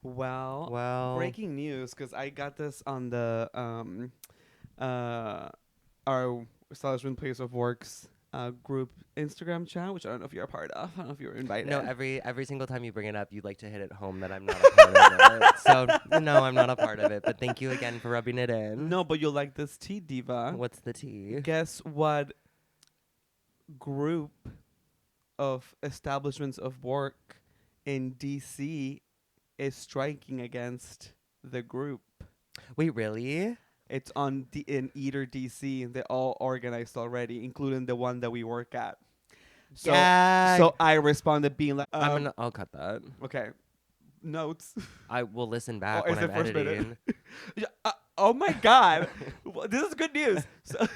Well, breaking news, because I got this on the uh our establishment place of works group Instagram chat, which I don't know if you're a part of. I don't know if you were invited. No, every single time you bring it up, you like to hit it home that I'm not a part of it. So no, I'm not a part of it. But thank you again for rubbing it in. No, but you'll like this tea, diva. What's the tea? Guess what group of establishments of work in DC is striking against the group? Wait, really? It's in Eater DC. They're all organized already, including the one that we work at. So, Gag. so I responded being like, I'll cut that. Okay, notes. I will listen back Oh, when is I'm it first minute? editing. Yeah, oh my god, Well, this is good news. So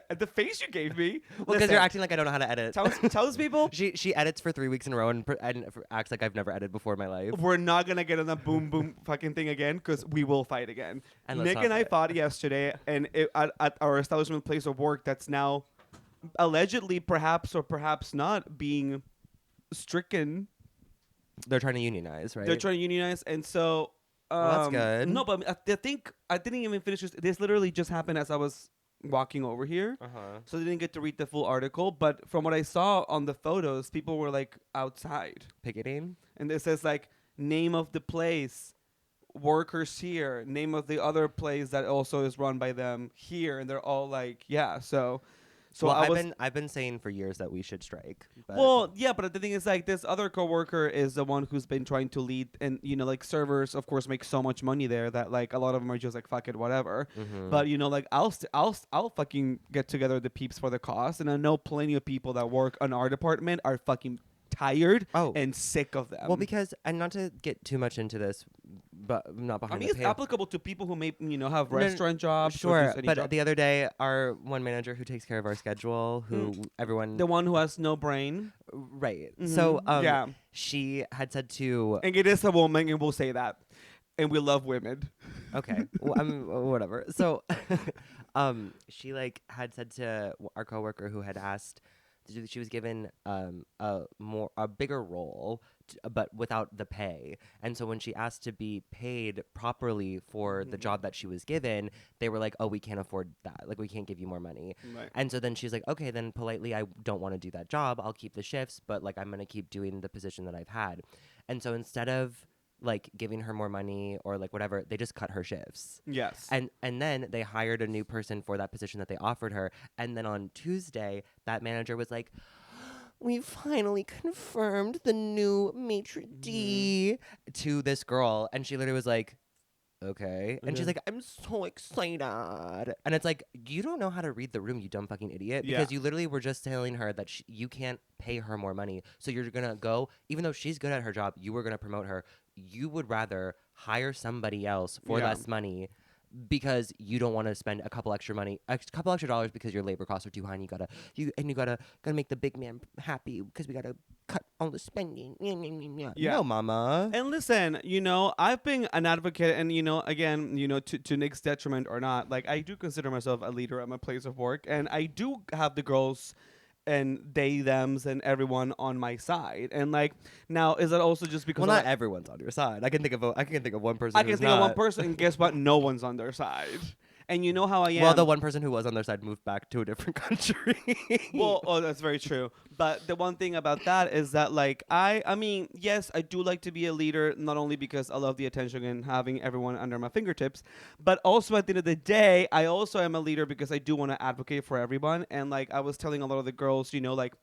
the face you gave me. Well, because you're acting like I don't know how to edit. Tells people She edits for 3 weeks in a row and acts like I've never edited before in my life. we're not gonna get on that boom boom fucking thing again, because we will fight again. And let's Nick not and I fight. fought yesterday, and at our establishment place of work that's now allegedly, perhaps or perhaps not, being stricken. They're trying to unionize, right? They're trying to unionize, and so Well, that's good. No, but I think I didn't even finish this. This literally just happened as I was walking over here, so I didn't get to read the full article. But from what I saw on the photos, people were like outside, Picketing? and it says like name of the place, workers here, name of the other place that also is run by them here, and they're all like, yeah. So well, I was. I've been saying for years that we should strike. But Well, yeah, but the thing is, like, this other coworker is the one who's been trying to lead, and like servers, of course, make so much money there that like a lot of them are just like, fuck it, whatever. But like, I'll fucking get together the peeps for the cost, and I know plenty of people that work on our department are fucking tired and sick of them. Well, because, and not to get too much into this, but not behind I mean, the it's paywall. applicable to people who may have restaurant jobs. Or Sure, just any but job. the other day, our one manager who takes care of our schedule, who everyone... The one who has no brain. Right. Mhm. So, Yeah. she had said to... And it is a woman, and we'll say that. And we love women. Okay. Well, whatever. So, she like had said to our coworker who had asked, she was given a bigger role, but without the pay. And so when she asked to be paid properly for the job that she was given, they were like, "Oh, we can't afford that. Like, we can't give you more money." Right. And so then she's like, "Okay, then politely, I don't want to do that job. I'll keep the shifts, but like I'm gonna keep doing the position that I've had." And so instead of like giving her more money or like whatever, they just cut her shifts. Yes. And then they hired a new person for that position that they offered her. And then on Tuesday, that manager was like, "We finally confirmed the new maitre d' to this girl." And she literally was like, "Okay." And she's like, "I'm so excited." And it's like, you don't know how to read the room, you dumb fucking idiot. Because you literally were just telling her that you can't pay her more money. So you're going to go, even though she's good at her job, you were going to promote her. You would rather hire somebody else for less money because you don't want to spend a couple extra dollars because your labor costs are too high, and you gotta make the big man happy because we gotta cut all the spending. Yeah. No, mama. And listen, I've been an advocate, and again, to Nick's detriment or not, like, I do consider myself a leader at my place of work, and I do have the girls and they, thems, and everyone on my side. And like, now, is that also just because? Well, not everyone's on your side. I can think of one person. I can think of one person, and guess what? No one's on their side. And you know how I am. Well, the one person who was on their side moved back to a different country. Well, that's very true. But the one thing about that is that, like, I mean, yes, I do like to be a leader, not only because I love the attention and having everyone under my fingertips, but also at the end of the day, I also am a leader because I do want to advocate for everyone. And like, I was telling a lot of the girls, like,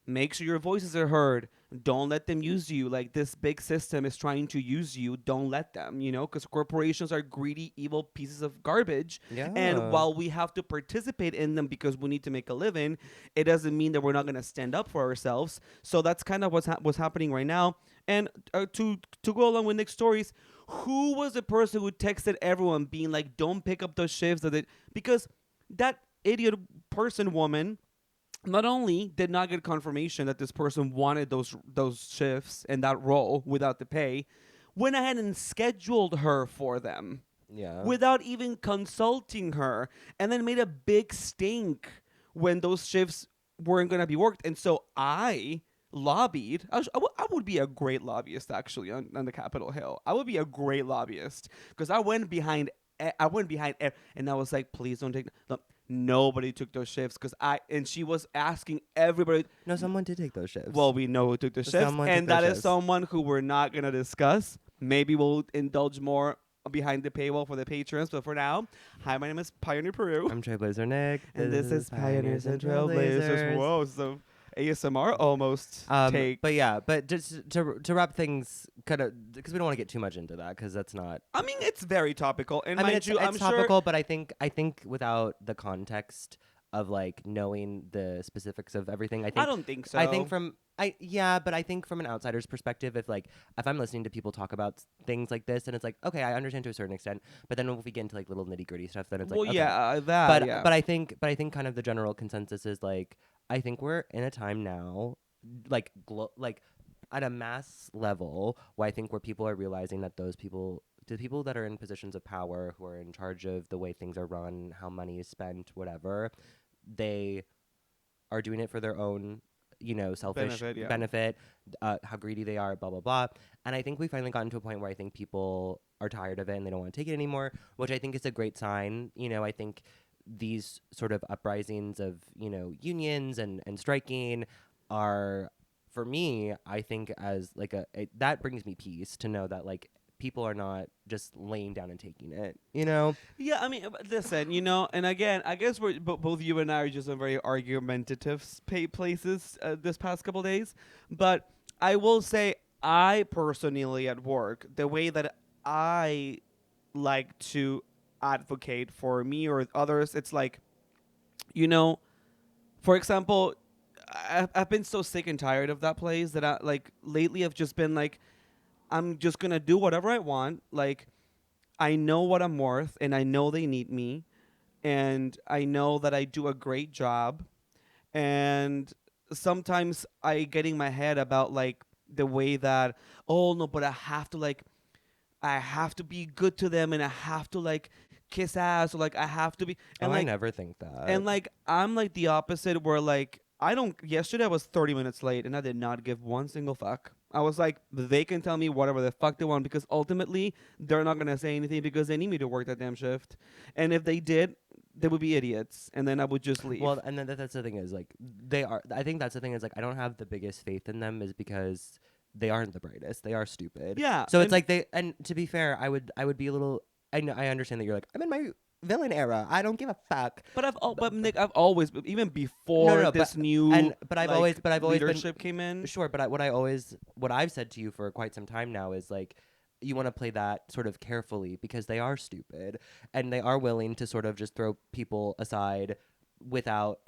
make sure your voices are heard. Don't let them use you. Like, this big system is trying to use you. Don't let them, because corporations are greedy, evil pieces of garbage. Yeah. And while we have to participate in them because we need to make a living, it doesn't mean that we're not going to stand up for ourselves. So that's kind of what's happening right now. And to go along with Nick's stories, who was the person who texted everyone being like, don't pick up those shifts? Because that idiot woman not only did not get confirmation that this person wanted those shifts and that role without the pay, went ahead and scheduled her for them. Yeah. Without even consulting her, and then made a big stink when those shifts weren't going to be worked. And so I lobbied. I would be a great lobbyist actually on the Capitol Hill. I would be a great lobbyist because I went behind. I went behind, and I was like, please don't take. Look, nobody took those shifts because and she was asking everybody. No, someone did take those shifts. Well, we know who took the shifts, Someone took and those that is shifts. someone who we're not gonna discuss. Maybe we'll indulge more behind the paywall for the patrons, but for now, hi, my name is Pioneer Peru, I'm Trailblazer Nick. and this is Pioneers and Trailblazers. Whoa, so ASMR almost take. But yeah, but just to wrap things, kind of, because we don't want to get too much into that, because that's not. I mean, it's very topical, and I mean, mind it's, you, I'm it's sure. topical, but I think without the context of like knowing the specifics of everything, I think I don't think so. I think but I think from an outsider's perspective, if I'm listening to people talk about things like this, and it's like, okay, I understand to a certain extent, but then if we get into like little nitty gritty stuff, then it's like, well, okay. yeah, that. But yeah. I think kind of the general consensus is like, I think we're in a time now, like like at a mass level, where I think where people are realizing that the people that are in positions of power, who are in charge of the way things are run, how money is spent, whatever, they are doing it for their own, selfish Benefit, yeah. benefit, how greedy they are, blah blah blah. And I think we finally gotten to a point where I think people are tired of it and they don't want to take it anymore, which I think is a great sign. I think these sort of uprisings of unions and striking are, for me, I think, as like that brings me peace to know that like people are not just laying down and taking it. Yeah, I mean, listen, and again, I guess both you and I are just in very argumentative places this past couple days. But I will say, I personally at work, the way that I like to advocate for me or others, it's like, you know, for example, I've been so sick and tired of that place that I like lately. I've just been like, I'm just gonna do whatever I want. Like, I know what I'm worth, and I know they need me, and I know that I do a great job. And sometimes I get in my head about like the way that, oh no, but I have to be good to them, and I have to like kiss ass, or like I have to be, Oh, and I like never think that. and like I'm like the opposite, where like I don't. Yesterday I was 30 minutes late, and I did not give one single fuck. I was like, they can tell me whatever the fuck they want, because ultimately they're not gonna say anything because they need me to work that damn shift. And if they did, they would be idiots, and then I would just leave. Well, and then that's the thing is like they are. I think that's the thing is like I don't have the biggest faith in them is because they aren't the brightest. They are stupid. Yeah, So it's and- like and to be fair, I would be a little. I understand that you're like, I'm in my villain era. I don't give a fuck. But Nick, I've always, even before no, this but- new but I've like, always been leadership came in. sure. But what I've said to you for quite some time now is like, you want to play that sort of carefully because they are stupid and they are willing to sort of just throw people aside without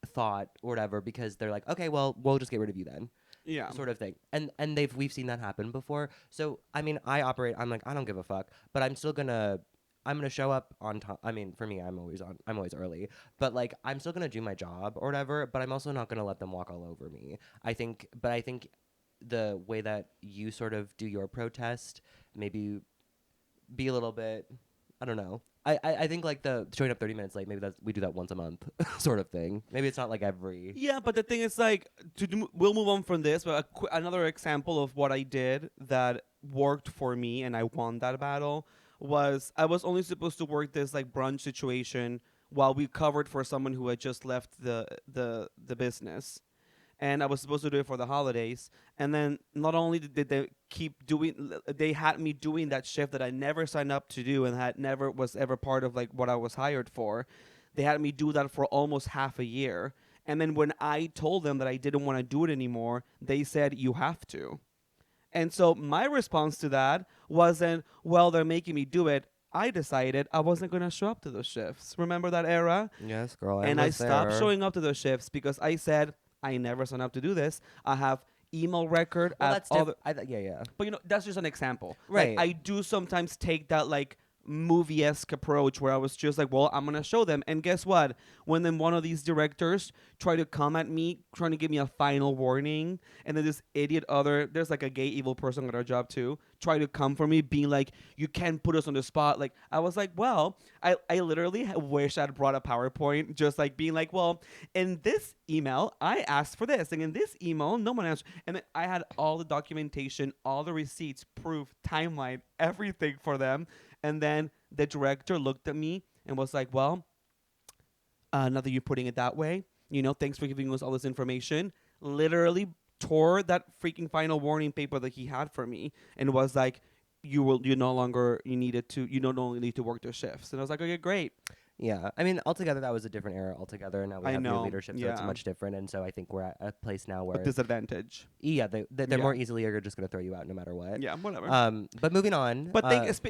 thought or whatever, because they're like, okay, well, we'll just get rid of you then, Yeah. sort of thing. And we've seen that happen before. So I mean, I'm like, I don't give a fuck, but I'm gonna show up on time. I mean, for me, I'm always early, but like I'm still gonna do my job or whatever. But I'm also not gonna let them walk all over me. I think the way that you sort of do your protest, maybe be a little bit, I don't know. I think like the showing up 30 minutes late, maybe we do that once a month sort of thing. Maybe it's not like every. Yeah, but the thing is, like, we'll move on from this. But another example of what I did that worked for me and I won that battle was I was only supposed to work this like brunch situation while we covered for someone who had just left the business, and I was supposed to do it for the holidays. And then not only did they keep doing, they had me doing that shift that I never signed up to do and had never was ever part of like what I was hired for. They had me do that for almost half a year. And then when I told them that I didn't want to do it anymore, they said, you have to. And so my response to that wasn't, well, they're making me do it. I decided I wasn't going to show up to those shifts. Remember that era? Yes, girl. And I stopped showing up to those shifts because I said, I never signed up to do this. I have email record. Well, I have that's all the, yeah. but that's just an example. Right. Like, I do sometimes take that like movie-esque approach where I was just like, well, I'm gonna show them. And guess what? When then one of these directors try to come at me, trying to give me a final warning, and then this idiot there's like a gay evil person at our job too, try to come for me, being like, you can't put us on the spot. Like, I was like, well, I literally wish I'd brought a PowerPoint, just like being like, well, in this email, I asked for this. And in this email, no one answered. And then I had all the documentation, all the receipts, proof, timeline, everything for them. And then the director looked at me and was like, well, now that you're putting it that way, thanks for giving us all this information. Literally tore that freaking final warning paper that he had for me and was like, you no longer you no longer need to work their shifts. And I was like, okay, great. Yeah, I mean, altogether that was a different era altogether. Now we I have new know, leadership, so it's yeah. much different. And so I think we're at a place now A where, disadvantage. yeah, they're Yeah. more easily are just going to throw you out no matter what. Yeah, whatever. But moving on. But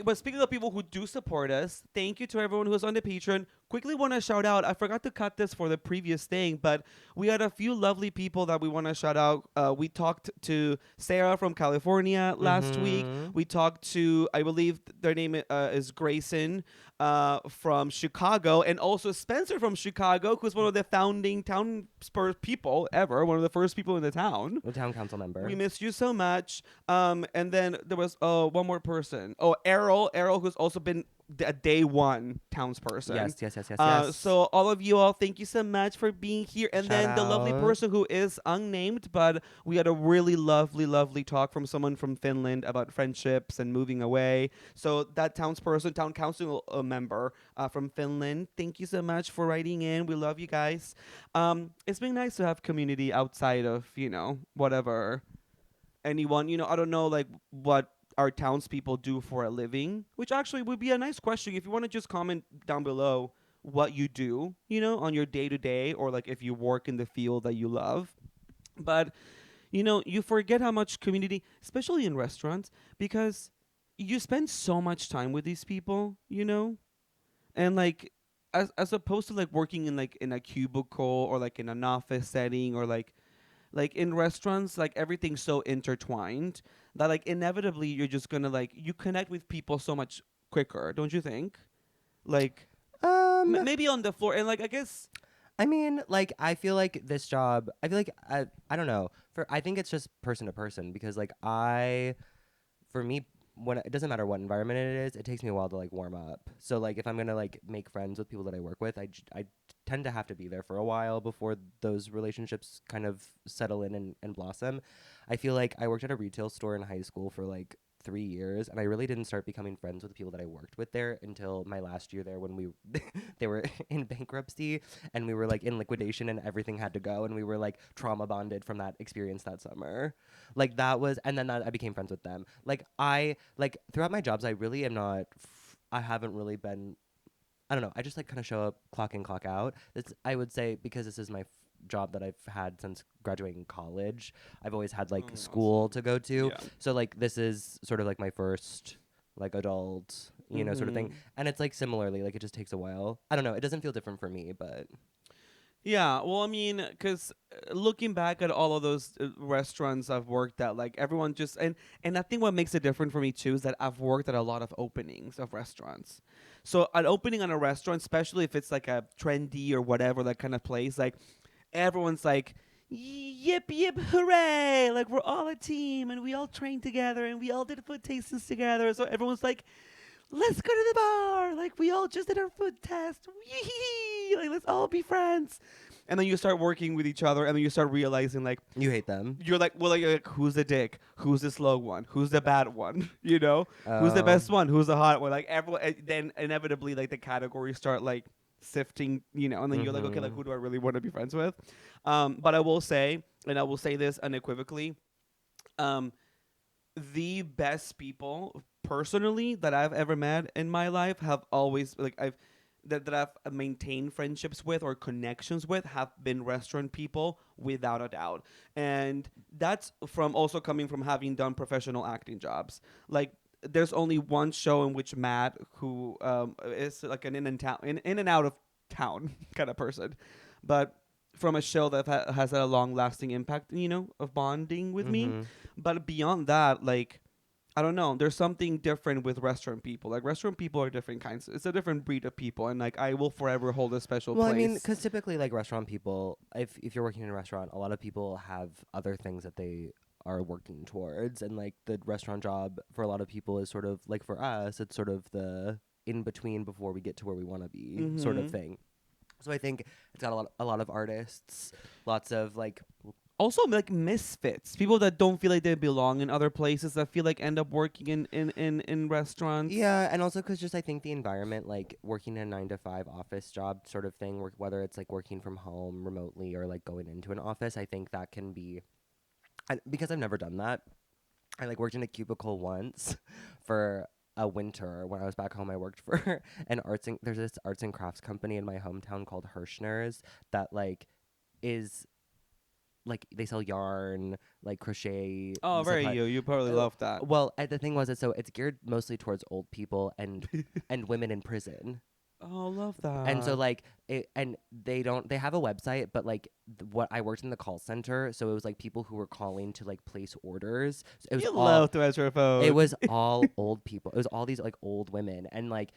but speaking of people who do support us, thank you to everyone who's on the Patreon. Quickly want to shout out. I forgot to cut this for the previous thing, but we had a few lovely people that we want to shout out. We talked to Sarah from California last week. We talked to, I believe their name is Grayson from Chicago, and also Spencer from Chicago, who's one of the founding town Spurs people ever, one of the first people in the town. The town council member. We missed you so much. And then there was one more person. Oh, Errol, who's also been a day one townsperson. Yes. So all of you all, thank you so much for being here. And Shout then the lovely out. person who is unnamed, but we had a really lovely talk from someone from Finland about friendships and moving away. So that town council member from Finland, thank you so much for writing in. We love you guys. It's been nice to have community outside of, whatever anyone, I don't know, like, what our townspeople do for a living, which actually would be a nice question. If you want to just comment down below what you do, on your day to day, or like if you work in the field that you love. But, you forget how much community, especially in restaurants, because you spend so much time with these people, and like, as opposed to like working in like in a cubicle or like in an office setting, or like in restaurants, like everything's so intertwined that like inevitably you're just gonna like, you connect with people so much quicker, don't you think? Like maybe on the floor, and like I guess I mean, like, I feel like this job, I feel like, I don't know. I think it's just person to person, because like for me, when it doesn't matter what environment it is, it takes me a while to like warm up. So like if I'm gonna like make friends with people that I work with, I tend to have to be there for a while before those relationships kind of settle in and blossom. I feel like I worked at a retail store in high school for like 3 years, and I really didn't start becoming friends with the people that I worked with there until my last year there, when they were in bankruptcy and we were like in liquidation and everything had to go, and we were like trauma bonded from that experience that summer. Like that was, and then I became friends with them. Like throughout my jobs, I really am not. I haven't really been. I don't know. I just like kind of show up, clock in, clock out. I would say, because this is my job that I've had since graduating college. I've always had like school to go to. Yeah. So like this is sort of like my first like adult, sort of thing. And it's like similarly, like it just takes a while. I don't know. It doesn't feel different for me, but Yeah, well, I mean, because looking back at all of those restaurants I've worked at, like everyone just and I think what makes it different for me too is that I've worked at a lot of openings of restaurants. So an opening on a restaurant, especially if it's like a trendy or whatever that kind of place, like everyone's like, yip yip hooray! Like we're all a team and we all trained together and we all did food tastings together. So everyone's like, let's go to the bar. Like we all just did our food test. Yee! Like let's all be friends. And then you start working with each other, and then you start realizing like you hate them. you're like, well, like who's the dick? Who's the slow one? Who's the bad one? Who's the best one? Who's the hot one? Like everyone. Then inevitably, like the categories start like sifting, and then you're like, okay, like who do I really want to be friends with? But I will say, and I will say this unequivocally, the best people personally that I've ever met in my life have always like that I've maintained friendships with or connections with have been restaurant people without a doubt. And that's from also coming from having done professional acting jobs. Like there's only one show in which Matt, who is like an in and out of town kind of person, but from a show that has had a long lasting impact, of bonding with me. But beyond that, like, I don't know. There's something different with restaurant people. Like restaurant people are different kinds. It's a different breed of people, and like I will forever hold a special place. Well, I mean, because typically, like restaurant people, if you're working in a restaurant, a lot of people have other things that they are working towards. And like the restaurant job for a lot of people is sort of like, for us, it's sort of the in between before we get to where we want to be sort of Mm-hmm. thing. So I think it's got a lot of artists, lots of like, Also, like misfits, people that don't feel like they belong in other places, that feel like end up working in restaurants. yeah, and also because just I think the environment, like working a 9 to 5 office job sort of thing, whether it's like working from home remotely or like going into an office, I think that can be, because I've never done that. I like worked in a cubicle once for a winter when I was back home. I worked for there's this arts and crafts company in my hometown called Hirschner's that like is like they sell yarn, like crochet Oh, very supply. you. You probably love that. Well, the thing was, it's geared mostly towards old people and women in prison. Oh, love And so that. like and they have a website, but like what I worked in the call center, so it was like people who were calling to like place orders. So You love to answer a it phone. was all old people. It was all these like old women and like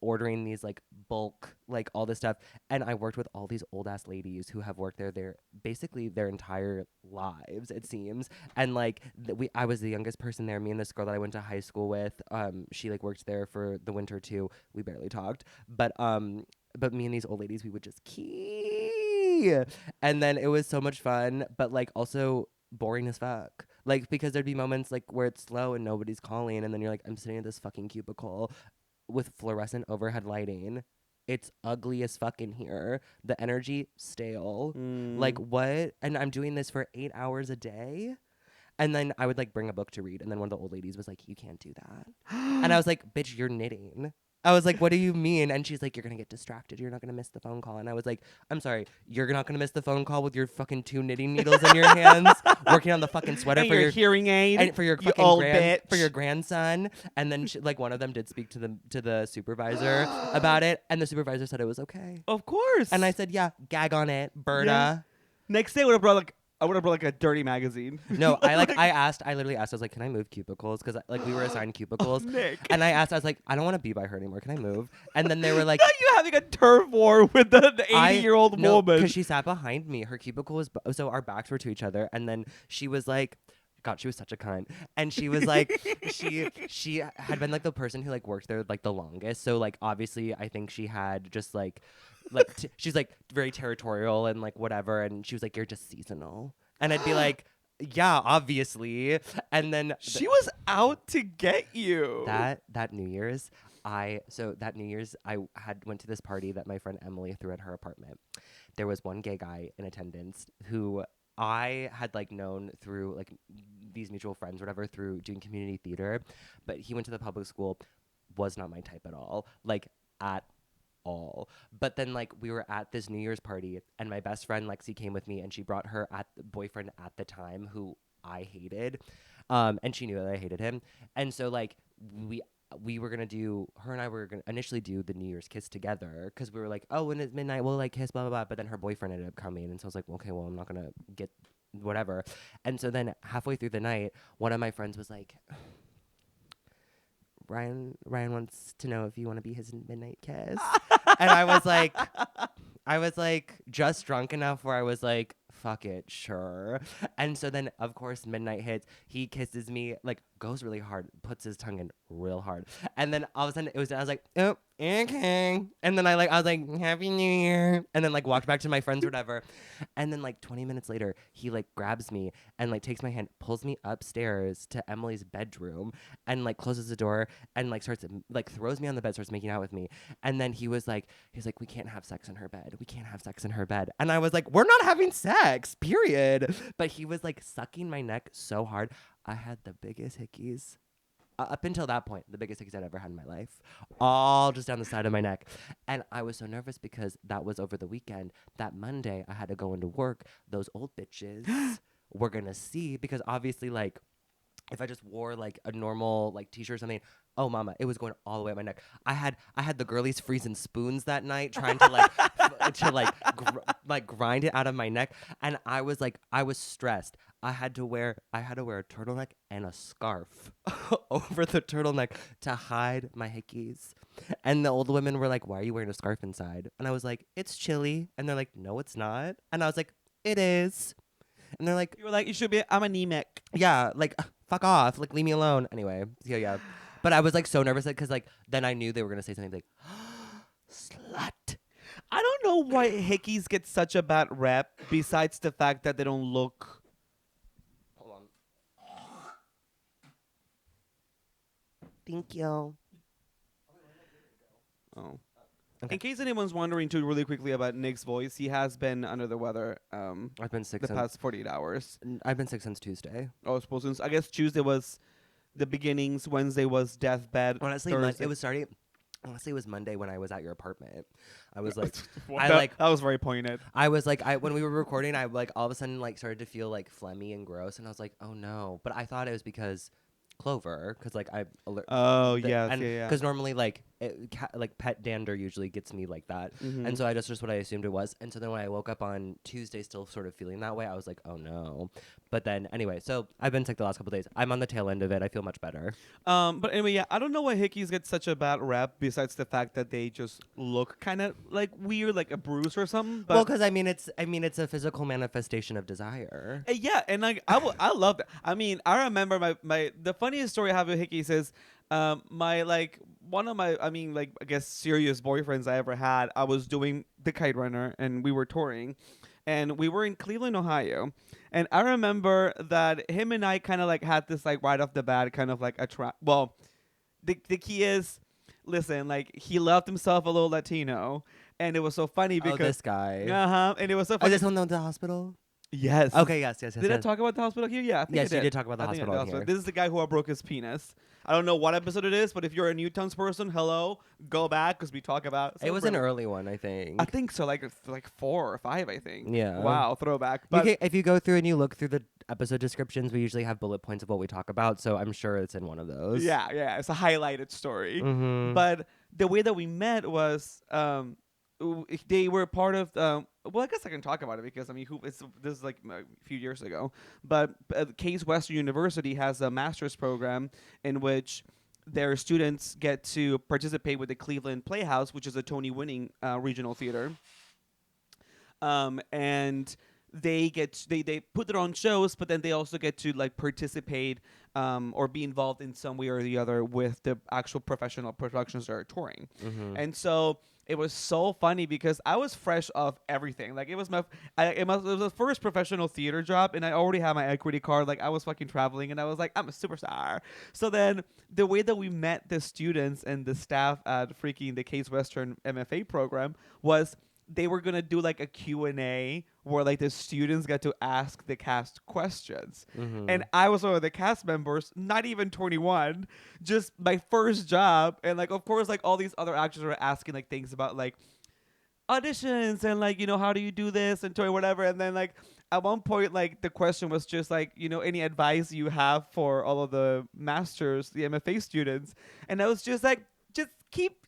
ordering these like bulk, like all this stuff. And I worked with all these old ass ladies who have worked there their basically their entire lives, it seems. And like I was the youngest person there. Me and this girl that I went to high school with, she like worked there for the winter too. We barely talked, but me and these old ladies, we would just key, and then it was so much fun, but like also boring as fuck. Like because there'd be moments like where it's slow and nobody's calling, and then you're like, I'm sitting in this fucking cubicle with fluorescent overhead lighting. It's ugly as fuck in here. The energy stale. Like Mm. what? And I'm doing this for 8 hours a day. And then I would like bring a book to read, and then one of the old ladies was like, "You can't do that." And I was like, "Bitch, you're knitting." I was like, "What do you mean?" And she's like, "You're gonna get distracted. You're not gonna miss the phone call." And I was like, "I'm sorry, you're not gonna miss the phone call with your fucking 2 knitting needles in your hands, working on the fucking sweater And for your your hearing aid, and for your you fucking old bitch. for your grandson." And then like one of them did speak to the supervisor about it, and the supervisor said it was okay. Of course. And I said, "Yeah, gag on it, Yeah. Berta." Next day, I would have brought like a dirty magazine. No, I literally asked, I was like, can I move cubicles? Because like we were assigned cubicles, Nick. and I was like, I don't want to be by her anymore. Can I move? And then they were like, Not you having a turf war with the 80-year-old no, woman. because she sat behind me. Her cubicle was so our backs were to each other, and then she was like. God, she was such a cunt. And she was like, she had been like the person who like worked there like the longest. So like obviously I think she had just like she's like very territorial and like whatever. And she was like, you're just seasonal. And I'd be like, yeah, obviously. And then She was out to get you. that New Year's, that New Year's I had went to this party that my friend Emily threw at her apartment. There was one gay guy in attendance who I had like known through like these mutual friends, whatever, through doing community theater, but he went to the public school, was not my type at all, like at all. But then like we were at this New Year's party, and my best friend Lexi came with me, and she brought her boyfriend at the time who I hated, and she knew that I hated him, and so like we were gonna do her and I were gonna initially do the New Year's kiss together because we were like, oh, when it's midnight we'll like kiss, blah blah blah. But then her boyfriend ended up coming, and so I was like, okay, well, I'm not gonna get whatever. And so then halfway through the night, one of my friends was like, Ryan wants to know if you want to be his midnight kiss. And I was like just drunk enough where I was like, fuck it, sure. And so then of course midnight hits, he kisses me, like goes really hard, puts his tongue in real hard. And then all of a sudden I was like, oh, okay. And then I was like, Happy New Year. And then like walked back to my friends or whatever. And then like 20 minutes later, he like grabs me and like takes my hand, pulls me upstairs to Emily's bedroom, and like closes the door and like starts like throws me on the bed, starts making out with me. And then he's like, we can't have sex in her bed. We can't have sex in her bed. And I was like, we're not having sex, period. But he was like sucking my neck so hard. I had the biggest hickeys. Up until that point, the biggest hickeys I'd ever had in my life, all just down the side of my neck. And I was so nervous because that was over the weekend. That Monday, I had to go into work. Those old bitches were going to see, because obviously, like, if I just wore like a normal like t-shirt or something, oh mama, it was going all the way up my neck. I had the girlies freezing spoons that night, trying to like like grind it out of my neck, and I was stressed. I had to wear a turtleneck and a scarf over the turtleneck to hide my hickeys. And the old women were like, "Why are you wearing a scarf inside?" And I was like, "It's chilly." And they're like, "No, it's not." And I was like, "It is." And they're like, You were like, you should be. I'm anemic. yeah, like fuck off, like leave me alone. Anyway, yeah. But I was like so nervous because like then I knew they were gonna say something like, slut. I don't know why Hickeys get such a bad rep. Besides the fact that they don't look. Hold on. Thank you. Oh. Okay. In case anyone's wondering, too, really quickly about Nick's voice, he has been under the weather. I've been sick the since past 48 hours. I've been sick since Tuesday. Oh, suppose I guess Tuesday was the beginnings. Wednesday was deathbed. Honestly, Thursday. it was starting. Honestly, it was Monday when I was at your apartment. I was like, that was very pointed. I was like, when we were recording, I like all of a sudden like started to feel like phlegmy and gross, and I was like, oh no. But I thought it was because Clover, because like I alert. Oh yeah, Because normally like like pet dander usually gets me like that, and so I just what I assumed it was. And so then when I woke up on Tuesday, still sort of feeling that way, I was like, oh no. But then anyway, so I've been sick the last couple days. I'm on the tail end of it. I feel much better. But anyway, yeah, I don't know why Hickeys get such a bad rep. Besides the fact that they just look kind of like weird, like a bruise or something. But Well, because I mean it's a physical manifestation of desire. yeah, and like I love that. I mean, I remember the funniest story I have with Hickeys is my like one of my I guess serious boyfriends I ever had. I was doing the kite runner and we were touring, and we were in Cleveland, Ohio, and I remember that him and I kind of like had this like right off the bat kind of like well, the key is, listen, like he loved himself a little Latino, and it was so funny because this guy. and it was so Oh, funny. this one at the hospital. Yes. Okay. Yes. Did I talk about the hospital here? Yeah, I think Yes, I you did talk about the I think I hospital did. here. This is the guy who broke his penis. I don't know what episode it is, but if you're a Newtons person, hello, go back because we talk about. It was an early one, I think. I think so, like 4 or 5, I think. Yeah. Wow, throwback. But If you go through and you look through the episode descriptions, we usually have bullet points of what we talk about, so I'm sure it's in one of those. yeah, it's a highlighted story. Mm-hmm. But the way that we met was they were part of well, I guess I can talk about it because I mean this is like a few years ago, but Case Western University has a master's program in which their students get to participate with the Cleveland Playhouse, which is a Tony winning regional theater, and they put their own shows, but then they also get to like participate or be involved in some way or the other with the actual professional productions they're touring. Mm-hmm. And so it was so funny because I was fresh off everything. Like it was it was the first professional theater job, and I already had my equity card. Like I was fucking traveling, and I was like, I'm a superstar. So then the way that we met the students and the staff at freaking the Case Western MFA program was they were gonna do like a Q&A where like the students got to ask the cast questions. Mm-hmm. And I was one of the cast members, not even 21, just my first job. And like, of course, like all these other actors were asking like things about like auditions and like, how do you do this and whatever. And then like at one point, like the question was just like, any advice you have for all of the masters, the MFA students. And I was just like, just keep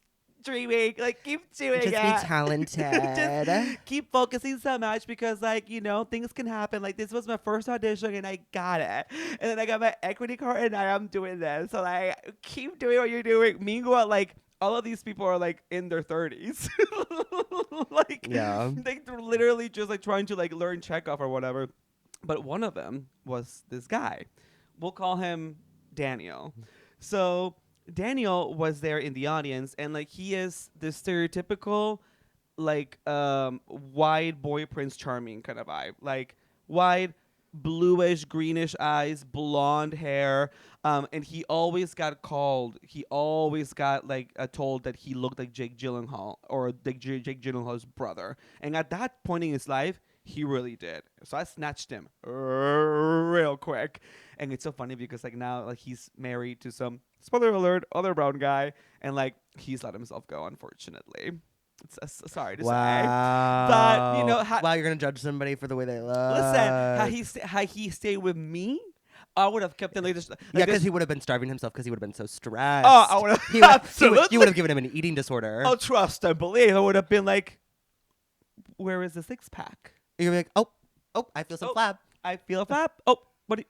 dreaming, like keep doing it. Just be talented. Just keep focusing so much because like things can happen. Like this was my first audition and I got it, and then I got my equity card and I am doing this. So like keep doing what you're doing. Meanwhile, like all of these people are like in their 30s, like Yeah, they're literally just like trying to like learn Chekhov or whatever. But one of them was this guy. We'll call him Daniel. So Daniel was there in the audience, and like he is the stereotypical like wide boy Prince Charming kind of vibe, like wide bluish greenish eyes, blonde hair, and he always got like told that he looked like Jake Gyllenhaal or like Jake Gyllenhaal's brother, and at that point in his life he really did. So I snatched him real quick. And it's so funny because like now like he's married to some, spoiler alert, other brown guy, and like he's let himself go, unfortunately. It's sorry to say. But wow, you're gonna judge somebody for the way they look. Listen, how he stayed with me, I would have kept him like this. Like yeah, because he would have been starving himself because he would have been so stressed. Oh, I would have absolutely. You would have given him an eating disorder. Oh, trust and believe. I would have been like, where is the 6-pack? You're gonna be like, oh, I feel some flab. I feel a flab. Oh, where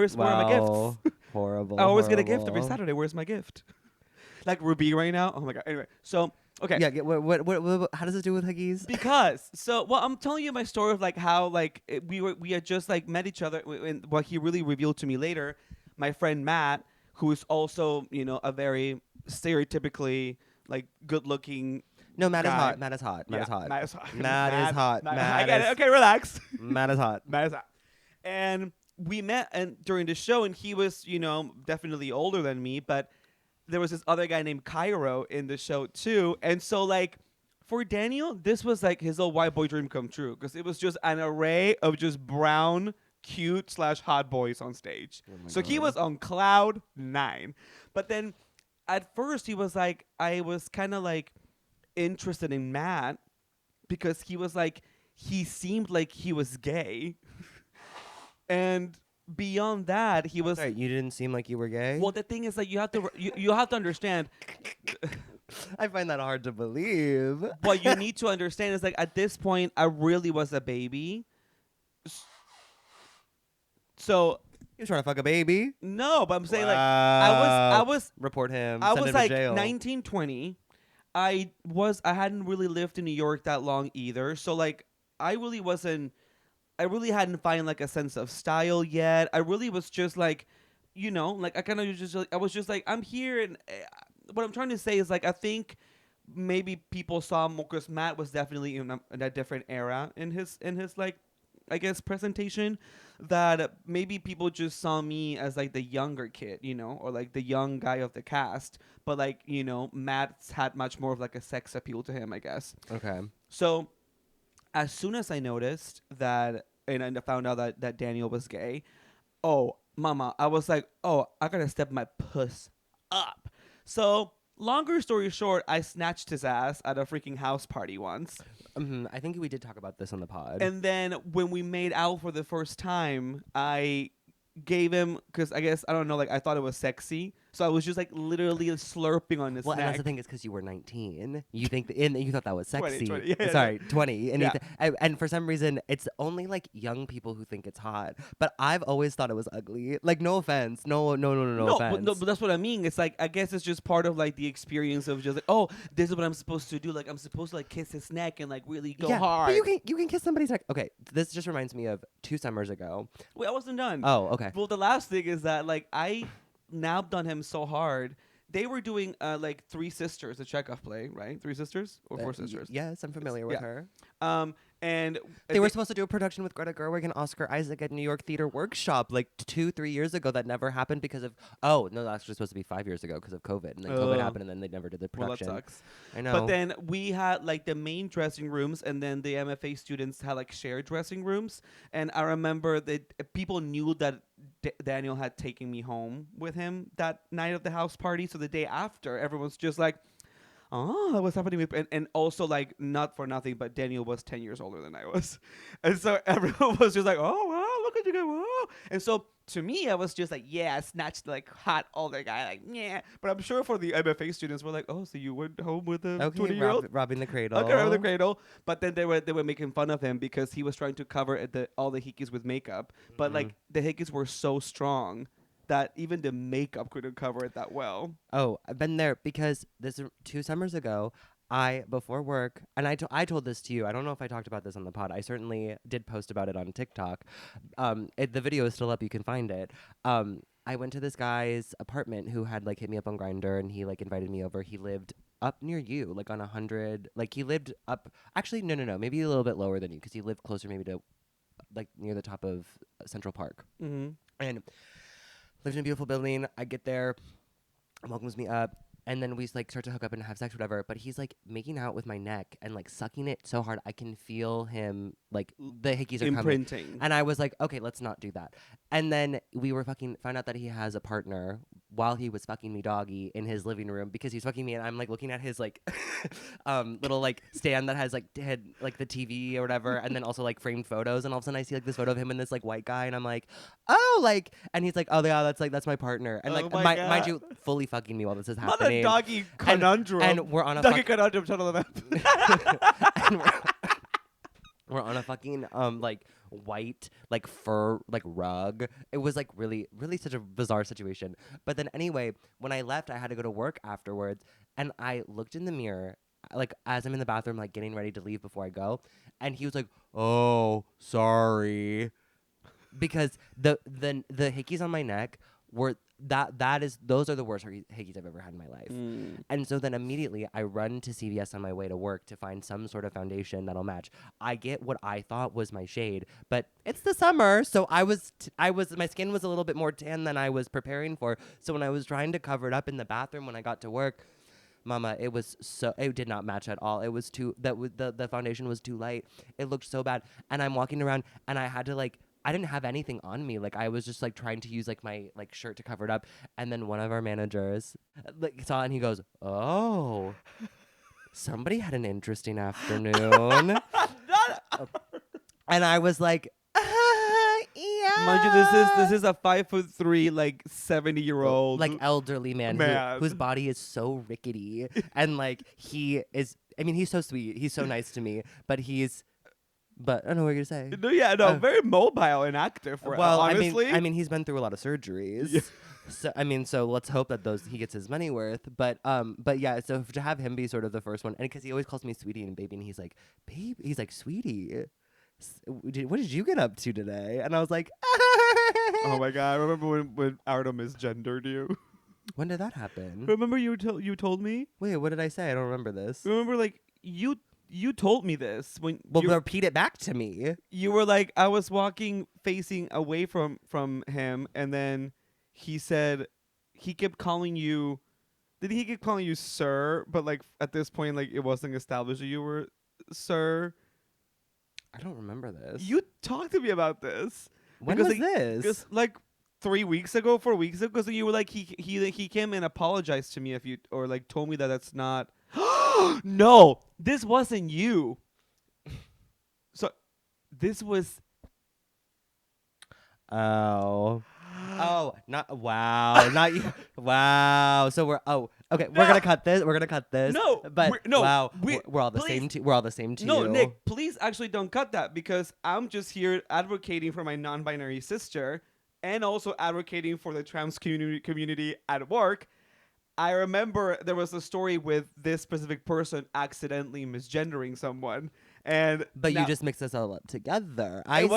are my gifts? Horrible. I always get a gift every Saturday. Where's my gift? Like Ruby right now. Oh my god. Anyway, so Okay. Yeah. How does this do with Hickeys? Because well, I'm telling you my story of like how like we had just like met each other, and what he really revealed to me later. My friend Matt, who is also a very stereotypically like good looking No, Matt is guy. hot. Matt is hot. Matt Yeah, is hot. Matt is hot. Matt is hot. I Matt get it. is Okay, relax. Matt is hot. Matt is hot. And we met and during the show, and he was definitely older than me, but there was this other guy named Cairo in the show too, and so like. For Daniel, this was like his old white boy dream come true because it was just an array of just brown, cute / hot boys on stage. Oh my So he God. was on cloud 9. But then at first he was like, I was kind of like interested in Matt because he seemed like he was gay. And beyond that, he was. Sorry, you didn't seem like you were gay. Well, the thing is that you have to understand. I find that hard to believe. What you need to understand is like at this point, I really was a baby. So He was trying to fuck a baby. no, but I'm saying like I was report him. I Send was him like to jail. 19, 20. I hadn't really lived in New York that long either. So like I really hadn't found like a sense of style yet. I really was just like, like I kind of just like, I was just like I'm here, and what I'm trying to say is like I think maybe people saw because Matt was definitely in a different era in his like I guess presentation, that maybe people just saw me as like the younger kid, or like the young guy of the cast, but like Matt's had much more of like a sex appeal to him, I guess. Okay. So as soon as I noticed that and I found out that Daniel was gay, oh mama, I was like, oh, I gotta step my puss up. So longer story short, I snatched his ass at a freaking house party once. I think we did talk about this on the pod. And then when we made out for the first time, I gave him, because I guess, I don't know, like I thought it was sexy. So I was just like literally slurping on his well, and neck. that's the thing is because you were 19, you think and you thought that was 20, sexy. 20, yeah, Sorry, 20, and Yeah. and for some reason it's only like young people who think it's hot. But I've always thought it was ugly. Like no offense, no offense. But that's what I mean. It's like I guess it's just part of like the experience of just like, oh, this is what I'm supposed to do. Like I'm supposed to like kiss his neck and like really go hard. But you can kiss somebody's neck. Okay, this just reminds me of 2 summers ago. Wait, I wasn't done. Oh, okay. Well, the last thing is that like I nabbed on him so hard. They were doing like Three Sisters, a Chekhov play, right? Three Sisters or Four Sisters? Yes, I'm familiar with yeah. her. And They were supposed to do a production with Greta Gerwig and Oscar Isaac at New York Theater Workshop like 2-3 years ago. That never happened because of that's actually supposed to be 5 years ago because of COVID, and then COVID happened, and then they never did the production. Well, that sucks. I know. But then we had like the main dressing rooms, and then the MFA students had like shared dressing rooms. And I remember that people knew that Daniel had taken me home with him that night of the house party. So the day after, everyone's just like, oh, what's happening with, and also like not for nothing, but Daniel was 10 years older than I was, and so everyone was just like, oh wow, look at you go, whoa. And so to me, I was just like, yeah, I snatched like hot older guy, like yeah. But I'm sure for the MFA students, were like, oh, so you went home with a 20-year-old, robbing the cradle. Okay, robbing the cradle. But then they were making fun of him because he was trying to cover all the Hickeys with makeup, but like the Hickeys were so strong that even the makeup couldn't cover it that well. Oh, I've been there because this 2 summers ago, before work, and I told this to you. I don't know if I talked about this on the pod. I certainly did post about it on TikTok. The video is still up. You can find it. I went to this guy's apartment who had like hit me up on Grindr, and he like invited me over. He lived up near you, like on 100. Like he lived up. Actually, no, maybe a little bit lower than you because he lived closer, maybe to like near the top of Central Park. Mm-hmm. And lived in a beautiful building. I get there, welcomes me up, and then we like start to hook up and have sex, whatever. But he's like making out with my neck and like sucking it so hard I can feel him like the Hickeys are imprinting. coming. And I was like, okay, let's not do that. And then we were found out that he has a partner while he was fucking me doggy in his living room because he's fucking me, and I'm like looking at his like little like stand that has like had like the TV or whatever, and then also like framed photos, and all of a sudden I see like this photo of him and this like white guy, and I'm like, oh, like, and he's like, oh yeah, that's my partner, and like mind you, fully fucking me while this is happening. Not a doggy conundrum. And we're on a doggy conundrum. Tell them. And we're on a fucking like white like fur like rug. It was like really such a bizarre situation. But then anyway, when I left, I had to go to work afterwards, and I looked in the mirror like as I'm in the bathroom, like getting ready to leave before I go, and he was like, "Oh, sorry," because the hickeys on my neck were those are the worst hickeys I've ever had in my life. And so then immediately I run to CVS on my way to work to find some sort of foundation that'll match. I get what I thought was my shade, but it's the summer, so my skin was a little bit more tan than I was preparing for. So when I was trying to cover it up in the bathroom when I got to work, Mama, it did not match at all. It was the foundation was too light. It looked so bad. And I'm walking around and I had to like I didn't have anything on me. Like I was just like trying to use like my like shirt to cover it up. And then one of our managers like saw it and he goes, "Oh, somebody had an interesting afternoon." And I was like, yeah. Mind you, this is a 5'3", like 70-year-old, like elderly man man. whose body is so rickety, and like he is. I mean, he's so sweet. He's so nice to me, but But I don't know what you're gonna say. No, yeah, no, very mobile and active. Well, honestly, I mean, he's been through a lot of surgeries. Yeah. So let's hope that he gets his money worth. But yeah. So to have him be sort of the first one, and because he always calls me sweetie and baby, and he's like, babe, he's like, sweetie, what did you get up to today? And I was like, oh my god, I remember when Artem misgendered you. When did that happen? Remember you told me? Wait, what did I say? I don't remember this. Remember, like you told me this when. Well, repeat it back to me. You were like, I was walking facing away from him, and then he said he kept calling you. Did he keep calling you sir? But like at this point, like it wasn't established that you were sir. I don't remember this. You talked to me about this. When was this? Because like 3 weeks ago, 4 weeks ago, because you were like he came and apologized to me if you or like told me that that's not. No, this wasn't you. So this was. Oh, not wow, not you. Wow. So okay. We're gonna cut this. We're gonna cut this. No, but no, wow, we're all the please. same. We're all the same to No, you. Nick, please actually don't cut that because I'm just here advocating for my non-binary sister and also advocating for the trans community at work. I remember there was a story with this specific person accidentally misgendering someone, but you just mixed us all up together. I see.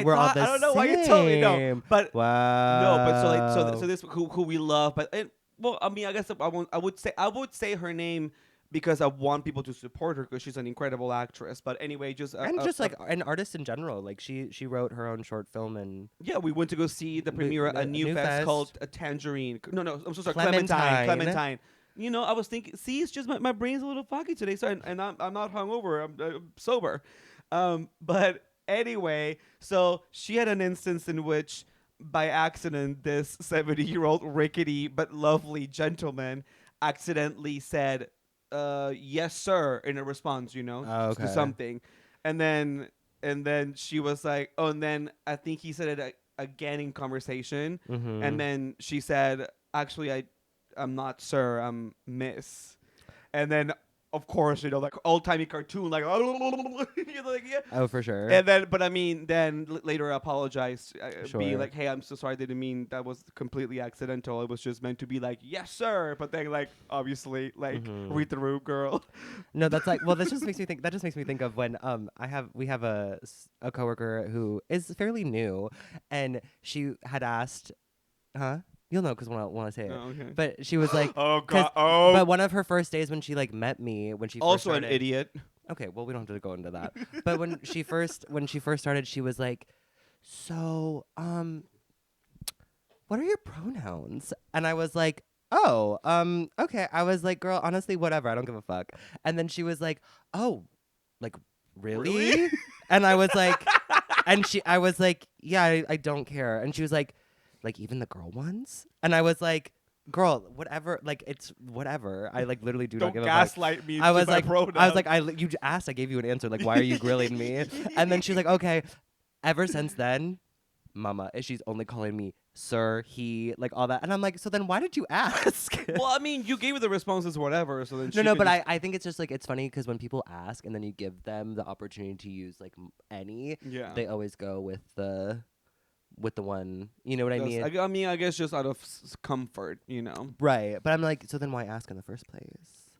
We're all the same. I don't know why you told me no, but wow. no, but so this who we love, but well, I mean, I guess I would say her name because I want people to support her because she's an incredible actress. But anyway, just like an artist in general. Like she wrote her own short film and yeah, we went to go see the premiere a new fest called a Tangerine. No, I'm so sorry, Clementine. You know, I was thinking. See, it's just my brain's a little foggy today. So and I'm not hungover. I'm sober. But anyway, so she had an instance in which by accident this 70-year-old rickety but lovely gentleman accidentally said yes sir in a response, you know, to something, and then she was like, oh, and then I think he said it again in conversation, and then she said, actually I'm not sir, I'm miss, and then of course, you know, like old-timey cartoon, like, you know, like yeah. Oh, for sure. And then, but I mean, then later apologized, Sure. being like, "Hey, I'm so sorry. I didn't mean that was completely accidental. It was just meant to be like, yes, sir." But then, like, obviously, like, read the room, girl. No, that's like, well, that just makes me think of when we have a coworker who is fairly new, and she had asked, huh? You'll know because when I say it. Oh, okay. But she was like, oh god, oh. But one of her first days when she like met me, when she also first an idiot. Okay, well we don't have to go into that. But when she first started, she was like, so what are your pronouns? And I was like, oh, okay. I was like, girl, honestly, whatever. I don't give a fuck. And then she was like, oh, like really? And I was like, I was like, yeah, I don't care. And she was like even the girl ones? And I was like, girl, whatever, like it's whatever. I like literally do not give a fuck. Don't gaslight me. I was like, you asked, I gave you an answer. Like, why are you grilling me? And then she's like, okay. Ever since then, Mama, she's only calling me sir, he, like all that. And I'm like, so then why did you ask? Well, I mean, you gave her the responses, whatever. So then no, but I think it's just like, it's funny because when people ask and then you give them the opportunity to use like any, they always go with the one, you know what I mean? I mean, I guess just out of comfort, you know. Right. But I'm like, so then why ask in the first place?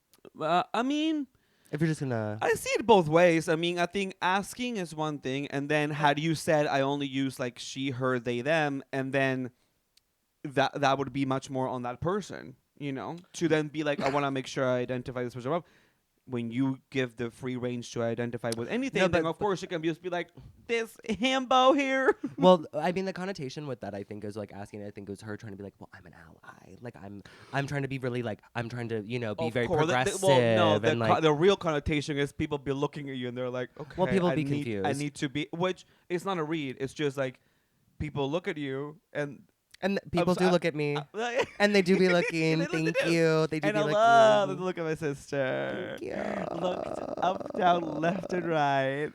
I mean, If you're just gonna, I see it both ways. I mean, I think asking is one thing, and then had you said I only use like she, her, they, them, and then that would be much more on that person, to then be like, I want to make sure I identify this person. Well, when you give the free range to identify with anything, No, then but- of course you can just be like, this himbo here. well, I mean, the connotation with that, I think, is like asking. I think it was her trying to be like, well, I'm an ally. Like I'm trying to be really like, I'm trying to, be Of very course, progressive. well, no, and like, the real connotation is people be looking at you and they're like, okay, Well, people I be need, I confused. need to be, which it's not a read. It's just like people look at you and people do look at me, and they do be looking. They Thank do. you. They do And be I looking. love the look at my sister. Thank you. Looked up, down, left, and right.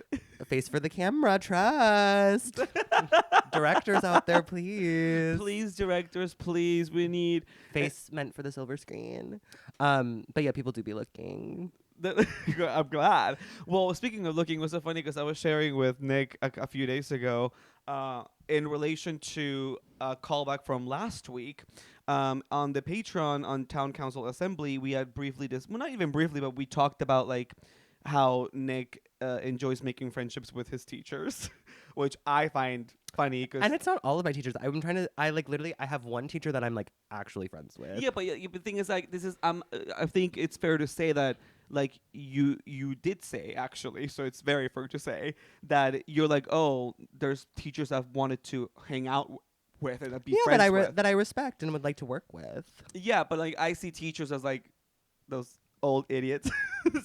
Face for the camera. Trust. Directors out there, please. Please, directors, please. We need. Face meant for the silver screen. But yeah, people do be looking. I'm glad. Well, speaking of looking, it was so funny because I was sharing with Nick a few days ago in relation to a callback from last week. On the Patreon on Town Council Assembly, we had briefly well, not even briefly, but we talked about like how Nick enjoys making friendships with his teachers, which I find funny. And it's not all of my teachers. I like literally, I have one teacher that I'm like actually friends with. Yeah, but the thing is, like, this is I think it's fair to say that, like, you did say, actually, so it's very fair to say that you're like, oh, there's teachers I've wanted to hang out with and be friends with. that I respect and would like to work with. Yeah, but like I see teachers as like those old idiots.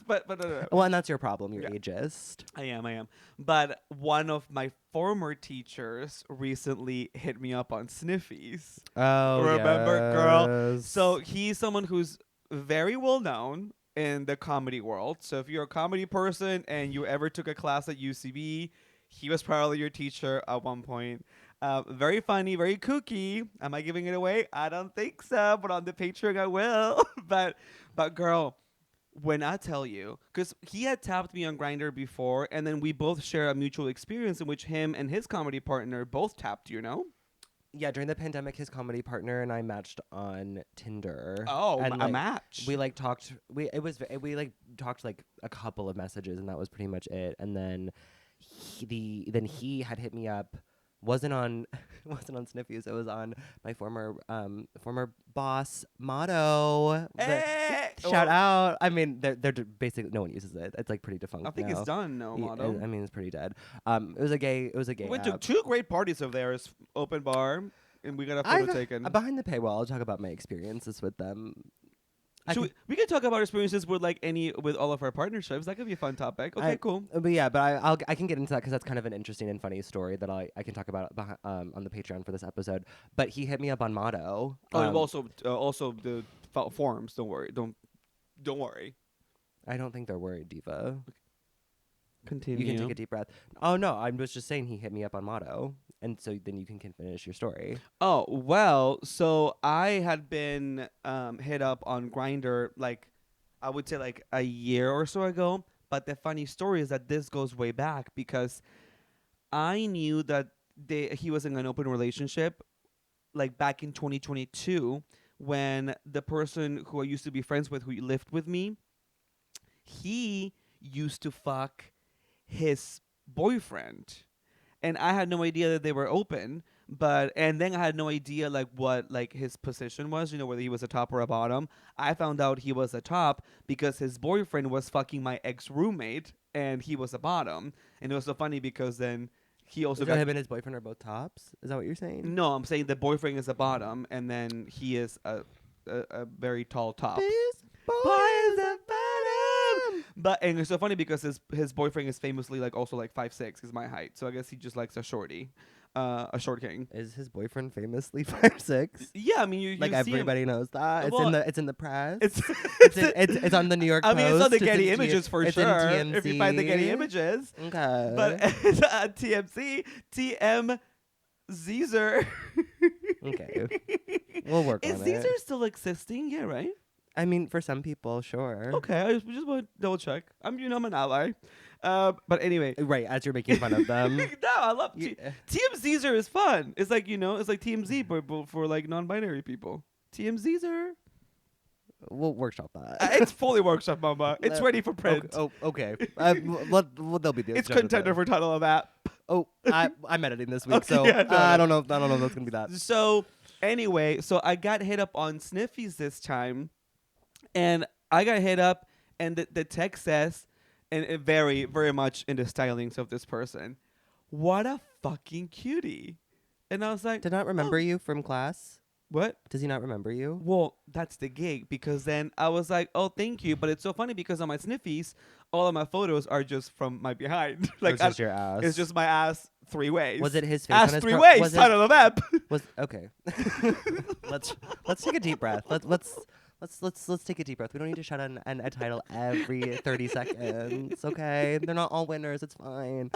but no. Well, and that's your problem. You're Yeah. ageist. I am. But one of my former teachers recently hit me up on Sniffies. Oh, Remember, girl? yes. So he's someone who's very well known in the comedy world. So if you're a comedy person and you ever took a class at UCB, he was probably your teacher at one point. Very funny, very kooky. Am I giving it away? I don't think so, but on the Patreon I will. but girl, when I tell you, because he had tapped me on Grindr before, and then we both share a mutual experience in which him and his comedy partner both tapped, Yeah, during the pandemic, his comedy partner and I matched on Tinder. Oh, and, a like, match. We like talked. We talked like a couple of messages, and that was pretty much it. And then he had hit me up. Wasn't on Sniffies. It was on my former boss Motto. Shout out. I mean, they're basically, no one uses it. It's like pretty defunct. I think now. it's done, no, Motto. I mean, it's pretty dead. It was a gay. We went to app. 2 great parties of theirs, open bar, and we got a photo taken. Behind the paywall. I'll talk about my experiences with them. We can talk about experiences with with all of our partnerships. That could be a fun topic. Okay, cool. But yeah, I can get into that because that's kind of an interesting and funny story that I can talk about on the Patreon for this episode. But he hit me up on Motto. And also the forums. Don't worry. Don't worry. I don't think they're worried, Diva. Continue. You can take a deep breath. Oh no, I was just saying he hit me up on Motto, and so then you can finish your story. Oh, well, so I had been hit up on Grindr, like, I would say like a year or so ago. But the funny story is that this goes way back because I knew that he was in an open relationship, like back in 2022, when the person who I used to be friends with, who lived with me, he used to fuck his boyfriend. And I had no idea that they were open, and then I had no idea like what like his position was, whether he was a top or a bottom. I found out he was a top because his boyfriend was fucking my ex-roommate and he was a bottom. And it was so funny because then he also So him and his boyfriend are both tops? Is that what you're saying? No, I'm saying the boyfriend is a bottom and then he is a very tall top. This boy is a bottom. And it's so funny because his boyfriend is famously like also like 5'6" is my height, so I guess he just likes a shorty, a short king. Is his boyfriend famously 5'6"? Yeah, I mean you Like see everybody knows that. It's Well, it's in the press. it's on the New York I Post. mean it's on the It's Getty in Images for it's in sure. TMZ. If you find the Getty Images, Okay. but TMC, TM, Zeezer. Okay. We'll work Is on Zeezer it. still existing? Yeah, right. I mean, for some people, sure. Okay, I just want to double check. I'm an ally. But anyway. Right, as you're making fun of them. No, I love Yeah. TMZer is fun. It's like, it's like TMZ but for like non-binary people. TMZer. we'll workshop that. It's fully workshop, mama. It's ready for print. Okay. They'll be the It's judge of contender that. for title of that. Oh, I'm editing this week, Okay, so yeah, no, I no. don't know if that's gonna be that. So anyway, so I got hit up on Sniffies this time, and I got hit up, and the text says, and it very, very much in the stylings of this person, what a fucking cutie. And I was like, Did not remember oh, you from class? what? Does he not remember you? Well, that's the gig, because then I was like, oh, thank you. But it's so funny because on my Sniffies, all of my photos are just from my behind. Like, it's just your ass. It's just my ass 3 ways. Was it his face? Ass on his 3 pro- ways, Was, title of that. was okay. let's take a deep breath. Let's take a deep breath. We don't need to shout out a title every 30 seconds. Okay, they're not all winners. It's fine.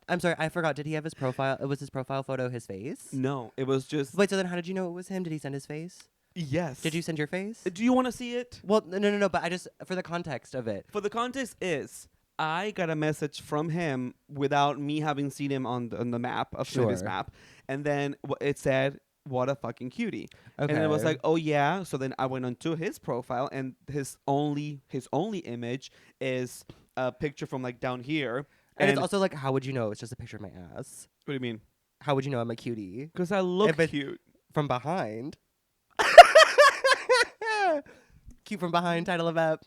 I'm sorry, I forgot. Did he have his profile? Was his profile photo his face? No, it was just. Wait, so then how did you know it was him? Did he send his face? Yes. Did you send your face? Do you want to see it? Well, no. But I just for the context of it. For the context is, I got a message from him without me having seen him on the map of his Sure. map, and then it said, "What a fucking cutie," Okay. and it was like, "Oh yeah." So then I went onto his profile, and his only image is a picture from like down here, and it's also like, how would you know? It's just a picture of my ass. what do you mean? How would you know I'm a cutie? Because I look If it- cute. From behind. Cute from behind, title of app.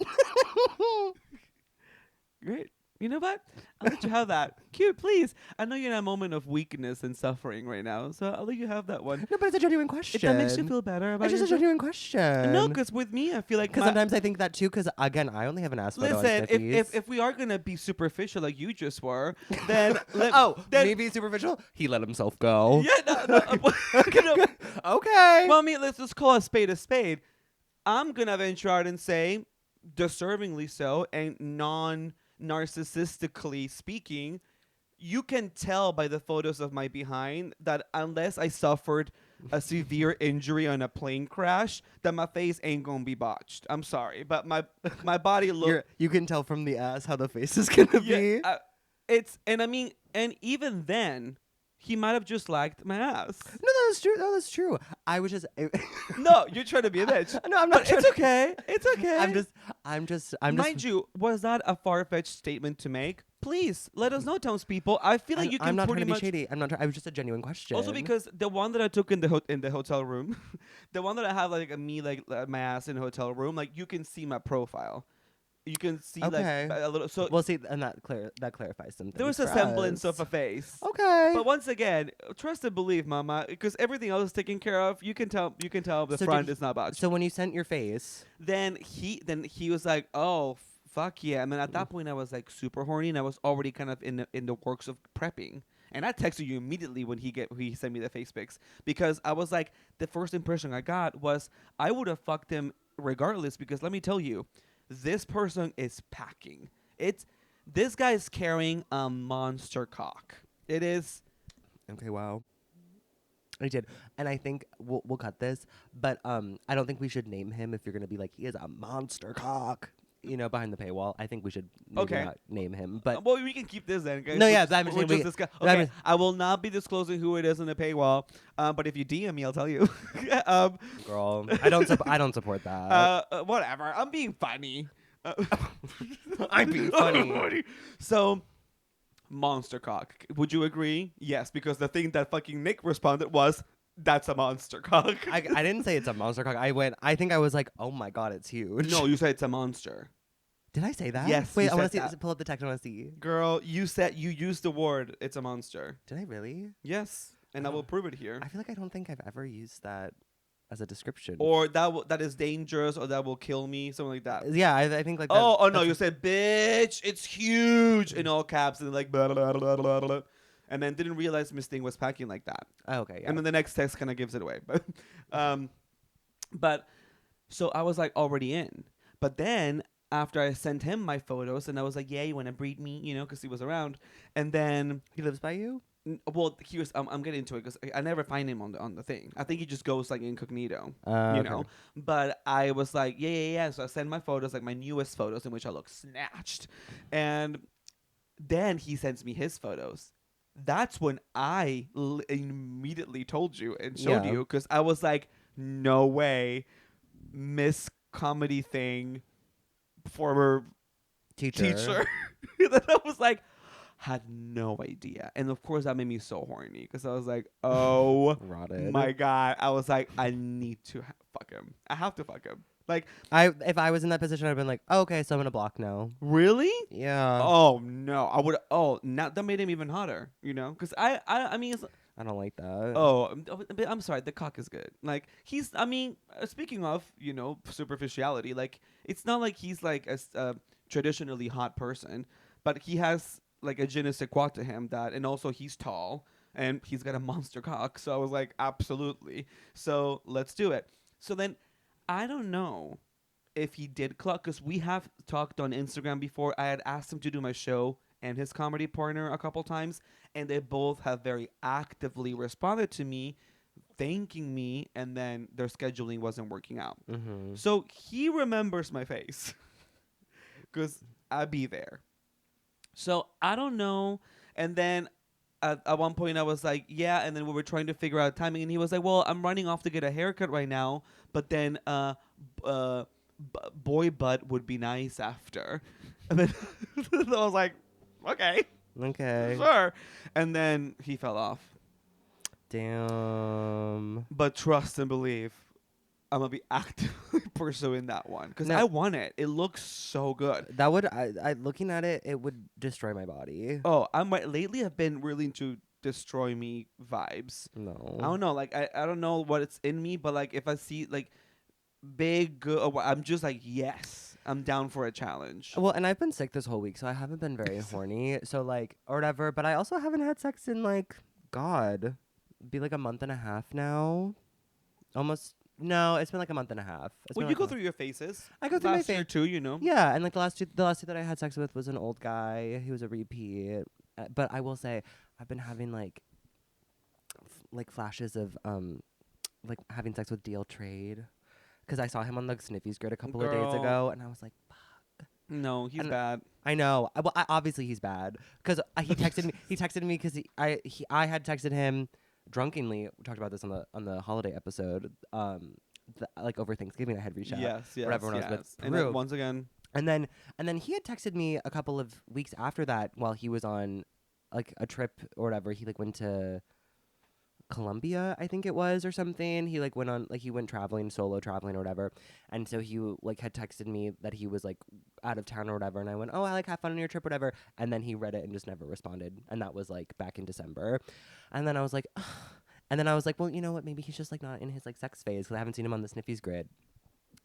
Great. You know what? I'll let you have that. Cute, please. I know you're in a moment of weakness and suffering right now, so I'll let you have that one. No, but it's a genuine question. If that makes you feel better about It's just a yourself. genuine question. No, because with me, I feel like Because sometimes I think that too. Because again, I only have an ass photo on listen, Sniffies. if we are gonna be superficial like you just were, then then maybe superficial. He let himself go. yeah, no, Okay. well, I mean, let's just call a spade a spade. I'm gonna venture out and say, deservingly so, and non-narcissistically speaking, you can tell by the photos of my behind that unless I suffered a severe injury on a plane crash, that my face ain't gonna be botched. I'm sorry, but my body looks. You can tell from the ass how the face is gonna be. It's and I mean, and even then, he might have just liked my ass. No, that's true. No, that's true. I was just. No, you're trying to be a bitch. No, I'm not. But it's okay. It's okay. I'm just. Mind you, was that a far-fetched statement to make? Please let us know, townspeople. I feel like you can I'm not pretty trying to be much. shady. I'm not. I was just a genuine question. Also, because the one that I took in the hotel room, the one that I have like my ass in a hotel room, like you can see my profile. You can see Okay. like a little. So Well, see, and that clarifies something. there was a for semblance us. of a face. Okay. But once again, trust and believe, mama, because everything else is taken care of. You can tell the So front did is not botched. So when you sent your face, Then he was like, oh fuck yeah. And then at that point I was like super horny, and I was already kind of in the works of prepping. And I texted you immediately when he sent me the face pics, because I was like, the first impression I got was I would have fucked him regardless, because let me tell you, this person is packing. This guy is carrying a monster cock. It is. okay, wow. I did, and I think we'll cut this, but I don't think we should name him if you're gonna be like, he is a monster cock, behind the paywall. I think we should maybe Okay. not name him, but Well, we can keep this then, guys. No, We'll yeah, just- I'm we'll saying just we- discuss. I'm Okay, saying- I will not be disclosing who it is in the paywall. But if you DM me, I'll tell you. girl, I don't support that. Whatever. I'm being funny. I'm being funny. So, monster cock. Would you agree? Yes, because the thing that fucking Nick responded was, "That's a monster cock." I didn't say it's a monster cock. I think I was like, oh my god, it's huge. No, you said it's a monster. Did I say that? Yes, Wait, you I want said to see. that. Pull up the text. I want to see. Girl, you used the word. It's a monster. Did I really? Yes, and I will prove it here. I feel like I don't think I've ever used that as a description. Or that is dangerous, or that will kill me, something like that. Yeah, I think like. Oh no! that's- You said, "Bitch, it's huge" in all caps, and like blah, blah, blah, blah, blah, and then didn't realize Miss Thing was packing like that. Oh, okay. Yeah. And then the next text kind of gives it away. But so I was like already in. But then after I sent him my photos, and I was like, "Yeah, you want to breed me?" Because he was around. And then He lives by you. well, he was. I'm getting into it because I never find him on the thing. I think he just goes like incognito. Okay. But I was like, yeah. So I sent my photos, like my newest photos in which I look snatched. And then he sends me his photos. That's when I immediately told you and showed Yeah. you, because I was like, no way, Miss comedy thing former Teacher. teacher. That I was like, had no idea. And of course, that made me so horny because I was like, oh Rotted. my God. I was like, I need to fuck him. I have to fuck him. Like, If I was in that position, I'd been like, oh, okay, so I'm gonna block now. really? Yeah. Oh no, I would. Oh, now that made him even hotter. Because I mean, it's, I don't like that. oh, but I'm sorry. The cock is good. Like he's. I mean, speaking of superficiality, like it's not like he's like a traditionally hot person, but he has like a je ne sais quoi to him that, and also he's tall and he's got a monster cock. So I was like, absolutely. So let's do it. So then, I don't know if he did clock because we have talked on Instagram before. I had asked him to do my show and his comedy partner a couple times, and they both have very actively responded to me, thanking me, and then their scheduling wasn't working out. Mm-hmm. So he remembers my face because I be there. So I don't know. And then at one point I was like, yeah. And then we were trying to figure out timing, and he was like, well, I'm running off to get a haircut right now, but then boy butt would be nice after. And then I was like, okay, Okay. sure. And then he fell off. Damn. But trust and believe, I'm gonna be actively pursuing that one because No. I want it. It looks so good. That would I looking at it, it would destroy my body. Oh, lately I've been really into destroy me vibes. No. I don't know, like I don't know what it's in me, but like if I see like big good, I'm just like yes, I'm down for a challenge. Well, and I've been sick this whole week, so I haven't been very horny. So like or whatever, but I also haven't had sex in like God, be like a month and a half now. Almost no, it's been like a month and a half. It's Well, been you like go a- through your phases. I go through my Last year phase. too, you know. Yeah, and like the last two that I had sex with was an old guy. He was a repeat. But I will say I've been having like like flashes of like having sex with Deal Trade because I saw him on the Sniffies grid a couple of days Girl. ago, and I was like, No, he's And- bad. I know. Obviously he's bad because he texted me. He texted me because I had texted him drunkenly. We talked about this on the holiday episode. Like over Thanksgiving, I had reached out. Yes, yes, whatever when I was with yes. And then Peru. once again, And then he had texted me a couple of weeks after that while he was on like a trip or whatever. He like went to Colombia, I think it was, or something. He like went on like he went traveling, solo traveling or whatever. And so he like had texted me that he was like out of town or whatever. And I went, oh, I like have fun on your trip, whatever. And then he read it and just never responded. And that was like back in December. And then I was like, ugh. And then I was like, well, you know what? Maybe he's just like not in his like sex phase because I haven't seen him on the Sniffies grid.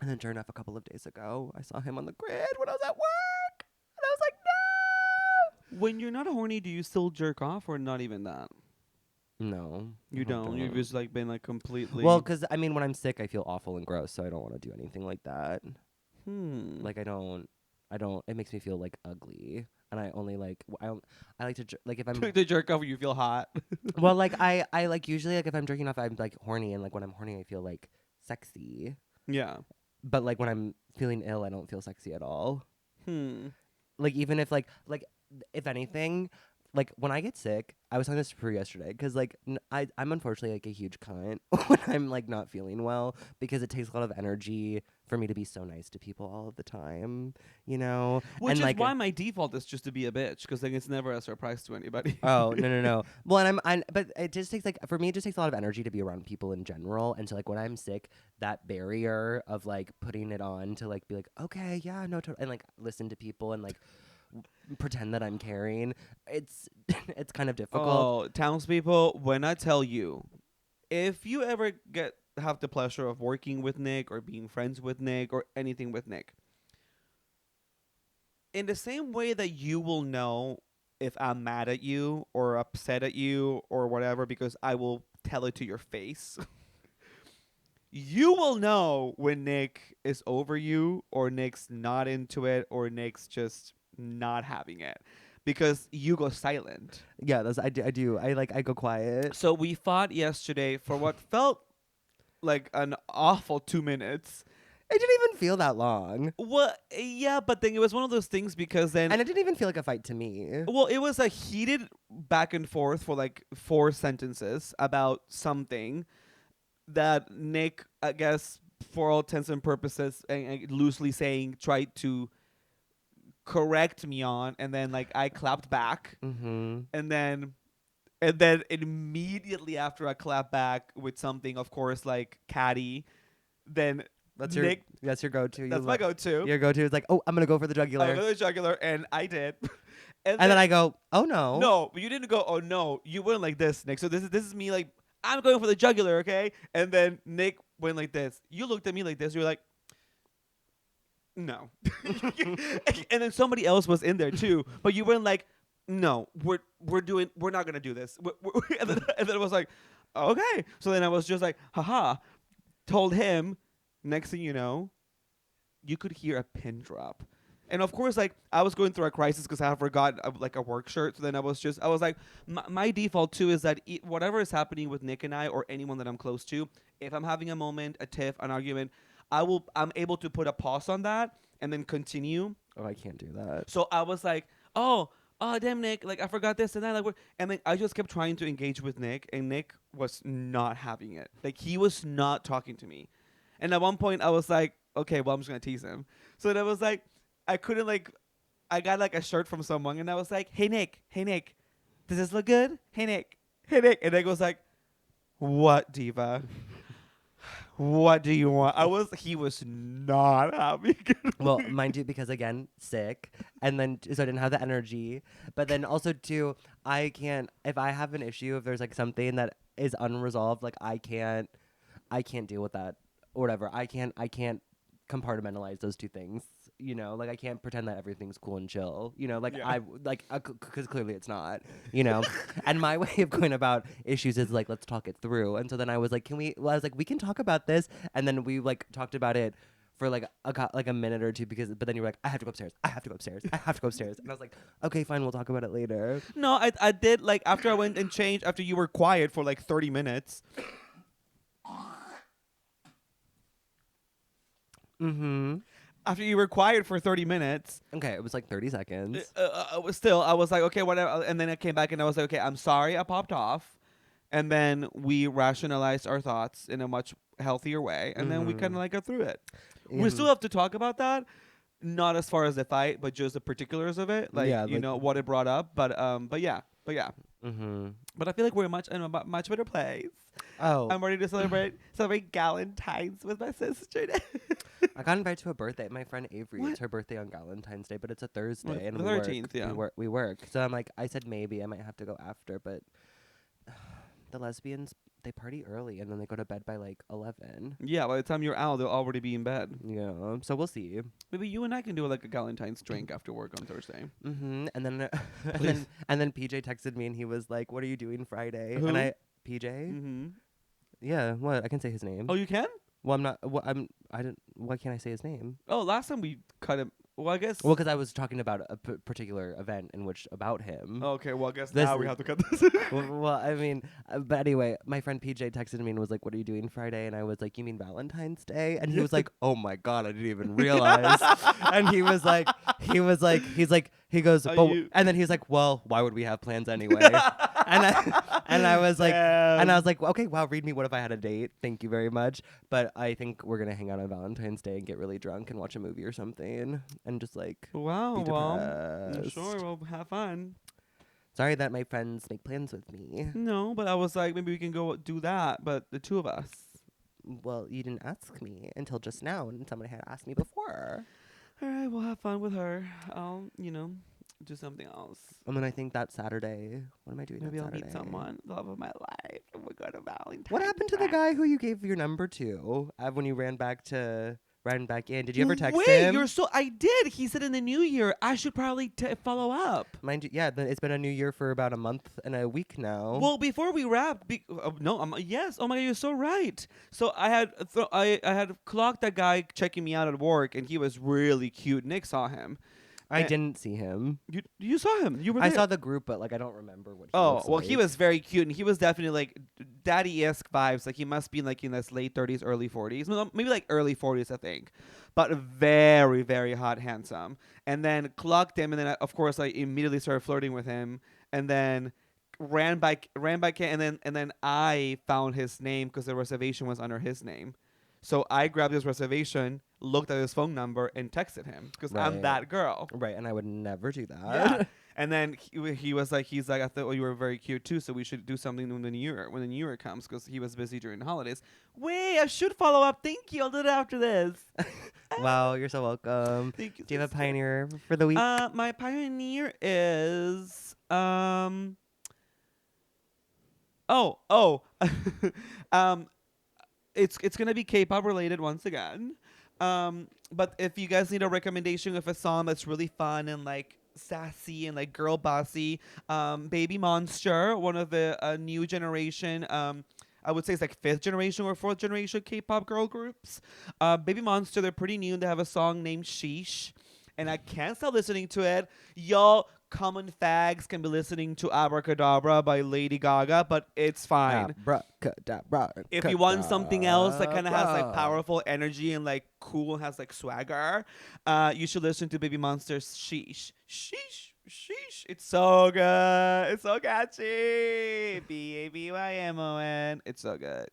And then sure enough, a couple of days ago, I saw him on the grid when I was at work. And I was like, when you're not horny, do you still jerk off or not even that? no. You I don't. You've just like been like completely. Well, because I mean, when I'm sick, I feel awful and gross, so I don't want to do anything like that. Like Like I don't. It makes me feel like ugly, and I only like I like to like if I'm to jerk off, you feel hot. well, like I like usually like if I'm jerking off, I'm like horny, and like when I'm horny, I feel like sexy. Yeah. But like when I'm feeling ill, I don't feel sexy at all. Like even if like if anything, like when I get sick, I was talking this to Peru yesterday because like I'm unfortunately like a huge cunt when I'm like not feeling well because it takes a lot of energy for me to be so nice to people all of the time, you know. Which and is like why my default is just to be a bitch because then it's never a surprise to anybody. oh no. Well, and but it just takes like for me it just takes a lot of energy to be around people in general, and so like when I'm sick, that barrier of like putting it on to like be like okay yeah no and like listen to people and like pretend that I'm caring. It's it's kind of difficult. Oh, townspeople, when I tell you, if you ever have the pleasure of working with Nick or being friends with Nick or anything with Nick, in the same way that you will know if I'm mad at you or upset at you or whatever because I will tell it to your face. You will know when Nick is over you or Nick's not into it or Nick's just not having it because you go silent. Yeah, I do. I go quiet. So we fought yesterday for what felt like an awful 2 minutes. It didn't even feel that long. Well, yeah, but then it was one of those things because then And it didn't even feel like a fight to me. well, it was a heated back and forth for like 4 sentences about something that Nick, I guess, for all intents and purposes, and loosely saying, tried to correct me on, and then like I clapped back, Mm-hmm. and then immediately after I clapped back with something, of course, like catty, then That's Nick, your go-to. that's my go-to. Your go-to is like, oh, I'm gonna go for the I jugular, go to the jugular, and I did. And and then I go, oh no. no, but you didn't go. Oh no, you went like this, Nick. So this is me like I'm going for the jugular, okay? And then Nick went like this. You looked at me like this. You're like, no. And then somebody else was in there too, but you weren't like, no, we're not gonna do this. And then it was like, okay. So then I was just like, haha. Told him. Next thing you know, you could hear a pin drop. And of course, like I was going through a crisis because I forgot like a work shirt. So then I was like, my default too is that whatever is happening with Nick and I or anyone that I'm close to, if I'm having a moment, a tiff, an argument, I'm able to put a pause on that and then continue. Oh, I can't do that. So I was like, oh damn Nick, like I forgot this and that, and then I just kept trying to engage with Nick, and Nick was not having it. Like he was not talking to me. And at one point I was like, okay, well I'm just gonna tease him. So then I was like, I couldn't like, I got like a shirt from someone, and I was like, hey Nick, does this look good? Hey Nick, and Nick was like, what diva? What do you want? He was not happy. Well, mind you, because again, sick, and then so I didn't have the energy. But then also too, I can't, if I have an issue, if there's like something that is unresolved, like I can't deal with that or whatever. I can't compartmentalize those two things. You know, like I can't pretend that everything's cool and chill. You know, like Yeah. because clearly it's not. You know, and my way of going about issues is like, let's talk it through. And so then I was like, I was like, we can talk about this, and then we like talked about it for like a minute or two but then you were like, I have to go upstairs. And I was like, okay, fine, we'll talk about it later. No, I did, like after I went and changed, after you were quiet for like 30 minutes. Mm-hmm. After you were quiet for 30 minutes, Okay, it was like 30 seconds. I was like, okay, whatever. And then I came back and I was like, okay, I'm sorry I popped off. And then we rationalized our thoughts in a much healthier way. And then we kind of like got through it. We still have to talk about that. Not as far as the fight, but just the particulars of it. Like, Yeah, you like- know, what it brought up. But yeah. Mm-hmm. But I feel like we're in a much better place. Oh, I'm ready to celebrate Galentine's with my sister. I got invited to a birthday. My friend Avery, What? it's her birthday on Valentine's Day, but it's a Thursday, Well, and the we work. 13th, yeah. We work. So I'm like, I said maybe I might have to go after, but the lesbians, they party early and then they go to bed by like 11. Yeah, by the time you're out, they'll already be in bed. Yeah, so we'll see. Maybe you and I can do like a Galentine's drink after work on Thursday. Mm-hmm. And then Please. and then PJ texted me and he was like, "What are you doing Friday?" Who? And PJ. Mm-hmm. Yeah, what? I can say his name. Oh, you can? Well, I'm not. Well, I didn't. Why can't I say his name? Oh, last time we cut him. Well, I guess. Well, because I was talking about a particular event in which about him. Okay, well, I guess This now we is- have to cut this. Well, I mean, but anyway, my friend PJ texted me and was like, "What are you doing Friday?" And I was like, "You mean Valentine's Day?" And he was like, "Oh my God, I didn't even realize." And he goes, Are "But," you- and then he's like, "Well, why would we have plans anyway?" and I was like, well, okay, wow, read me. What if I had a date? Thank you very much. But I think we're gonna hang out on Valentine's Day and get really drunk and watch a movie or something, and just like. Wow, Be well, I'm depressed. sure we'll have fun. Sorry that my friends make plans with me. No, but I was like, maybe we can go do that, but the two of us. Well, you didn't ask me until just now, and somebody had asked me before. All right, we'll have fun with her. I'll, do something else. And then I think that Saturday, what am I doing? Maybe on I'll meet Saturday? someone, the love of my life, and we'll go to Valentine's. What happened to the guy who you gave your number to when you ran back in? Did you ever text Wait, him? I did. He said in the new year, I should probably follow up. Mind you, yeah, it's been a new year for about a month and a week now. Well, before we wrap, yes. Oh my God, you're so right. So I had I had clocked that guy checking me out at work, and he was really cute. Nick saw him. I didn't see him. You saw him. You were I there. saw the group, but like I don't remember what. Oh, looks well, like. he was very cute, and he was definitely like daddy-esque vibes. Like he must be like in his late 30s, early 40s, maybe like early 40s, I think. But very, very hot, handsome. And then clocked him, and then of course I immediately started flirting with him, and then ran back in, and then I found his name because the reservation was under his name. So I grabbed his reservation, looked at his phone number, and texted him because I'm Right. that girl. Right, and I would never do Yeah. that. And then he was like, I thought, well, you were very cute too, so we should do something when the new year comes because he was busy during the holidays. Wait, I should follow up. Thank you. I'll do it after this. Wow, you're so welcome. Thank you. Do you have a sister. pioneer for the week? My pioneer is oh um it's gonna be K-pop related once again. But if you guys need a recommendation of a song that's really fun and like sassy and like girl bossy, Baby Monster, one of the new generation, I would say it's like fifth generation or fourth generation K-pop girl groups. Baby Monster, they're pretty new. They have a song named Sheesh, and I can't stop listening to it. Y'all, common fags can be listening to Abracadabra by Lady Gaga, but it's fine. Abracadabra, If you want something else that kind of has like cadabra. powerful energy and like cool and has like swagger, you should listen to Baby Monster's Sheesh. Sheesh. Sheesh. It's so good. It's so catchy. Babymon. It's so good.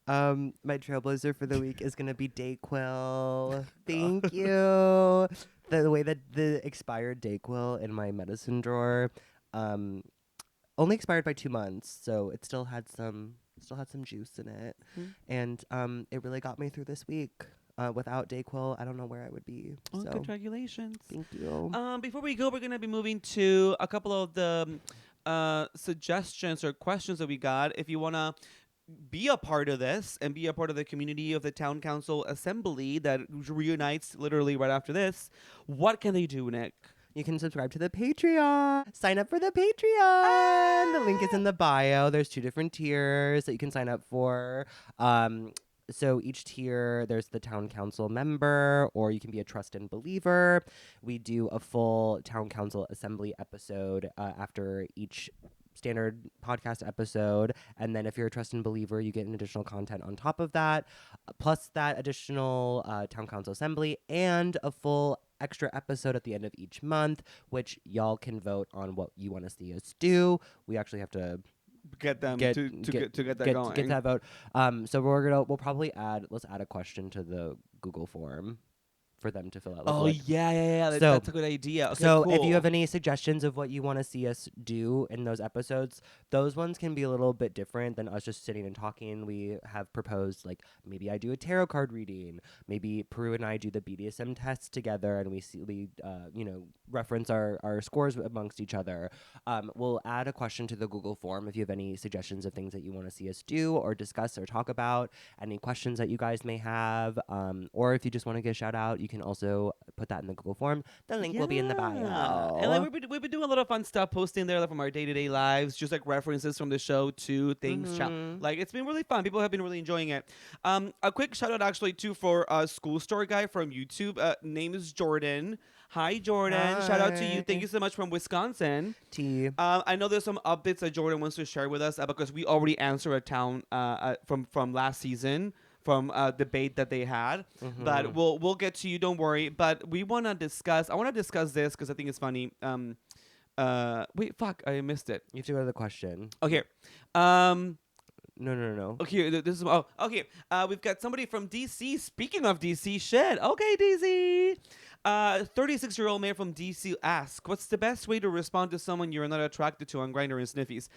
My trailblazer for the week is gonna be Dayquil. Thank you. The way that the expired Dayquil in my medicine drawer, um, only expired by 2 months, so it still had some juice in it, Mm. and it really got me through this week. Without Dayquil, I don't know where I would be. Oh, So congratulations. thank you. Before we go, we're gonna be moving to a couple of the suggestions or questions that we got. If you wanna be a part of this and be a part of the community of the town council assembly that reunites literally right after this, what can they do, Nick? You can subscribe to the Patreon. Sign up for the Patreon. The link is in the bio. There's 2 different tiers that you can sign up for. So each tier, there's the town council member, or you can be a trust and believer. We do a full town council assembly episode after each standard podcast episode, and then if you're a trust and believer, you get an additional content on top of that, plus that additional town council assembly and a full extra episode at the end of each month, which y'all can vote on what you want to see us do. We actually have to Get them get to get that get, going. get that vote. So we'll probably let's add a question to the Google form for them to fill out. Like Oh what, yeah. So- That's a good idea. Okay, so cool. if you have any suggestions of what you want to see us do in those episodes, those ones can be a little bit different than us just sitting and talking. We have proposed like maybe I do a tarot card reading, maybe Peru and I do the BDSM test together, and we reference our scores amongst each other. We'll add a question to the Google form if you have any suggestions of things that you want to see us do or discuss or talk about, any questions that you guys may have, or if you just want to get a shout out, you can also put that in the Google form. The link will be in the bio. And like we've been doing a lot of fun stuff posting there like, from our day-to-day lives, just like references from the show to things. Mhm. Like it's been really fun. People have been really enjoying it. A quick shout out actually too for a school story guy from YouTube. Name is Jordan. Hi Jordan. Shout out to you. Thank Hi. you so much from Wisconsin. T. I know there's some updates that Jordan wants to share with us because we already answered a town from last season from a debate that they had. But we'll get to you. Don't worry. But we want to discuss. I want to discuss this because I think it's funny. Wait, fuck, I missed it. You have to go to the question. Okay. No. Okay. This is okay. We've got somebody from DC. Speaking of DC, shit. Okay, DC. 36-year-old man from DC asks, "What's the best way to respond to someone you're not attracted to on Grindr and Sniffies?"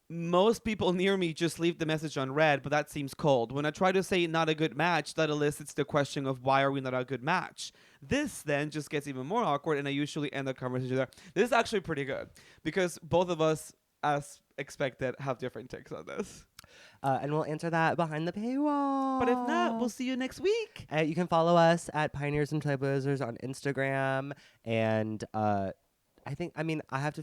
Most people near me just leave the message on read, but that seems cold. When I try to say not a good match, that elicits the question of why are we not a good match? This then just gets even more awkward, and I usually end the conversation there. This is actually pretty good because both of us, as expected, have different takes on this. And we'll answer that behind the paywall. But if not, we'll see you next week. You can follow us at Pioneers and Trailblazers on Instagram. And I have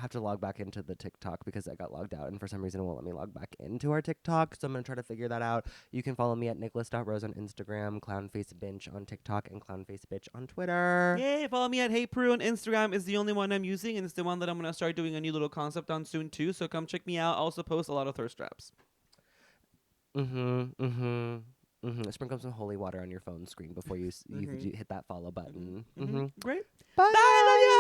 to log back into the TikTok because I got logged out. And for some reason, it won't let me log back into our TikTok. So I'm going to try to figure that out. You can follow me at nicholas.rose on Instagram, clownfacebench on TikTok, and clownfacebitch on Twitter. Yay, follow me at Hey Peru on Instagram is the only one I'm using, and it's the one that I'm going to start doing a new little concept on soon, too. So come check me out. I also post a lot of thirst traps. Sprinkle some holy water on your phone screen before you hit that follow button. Great. Bye. Bye, love you.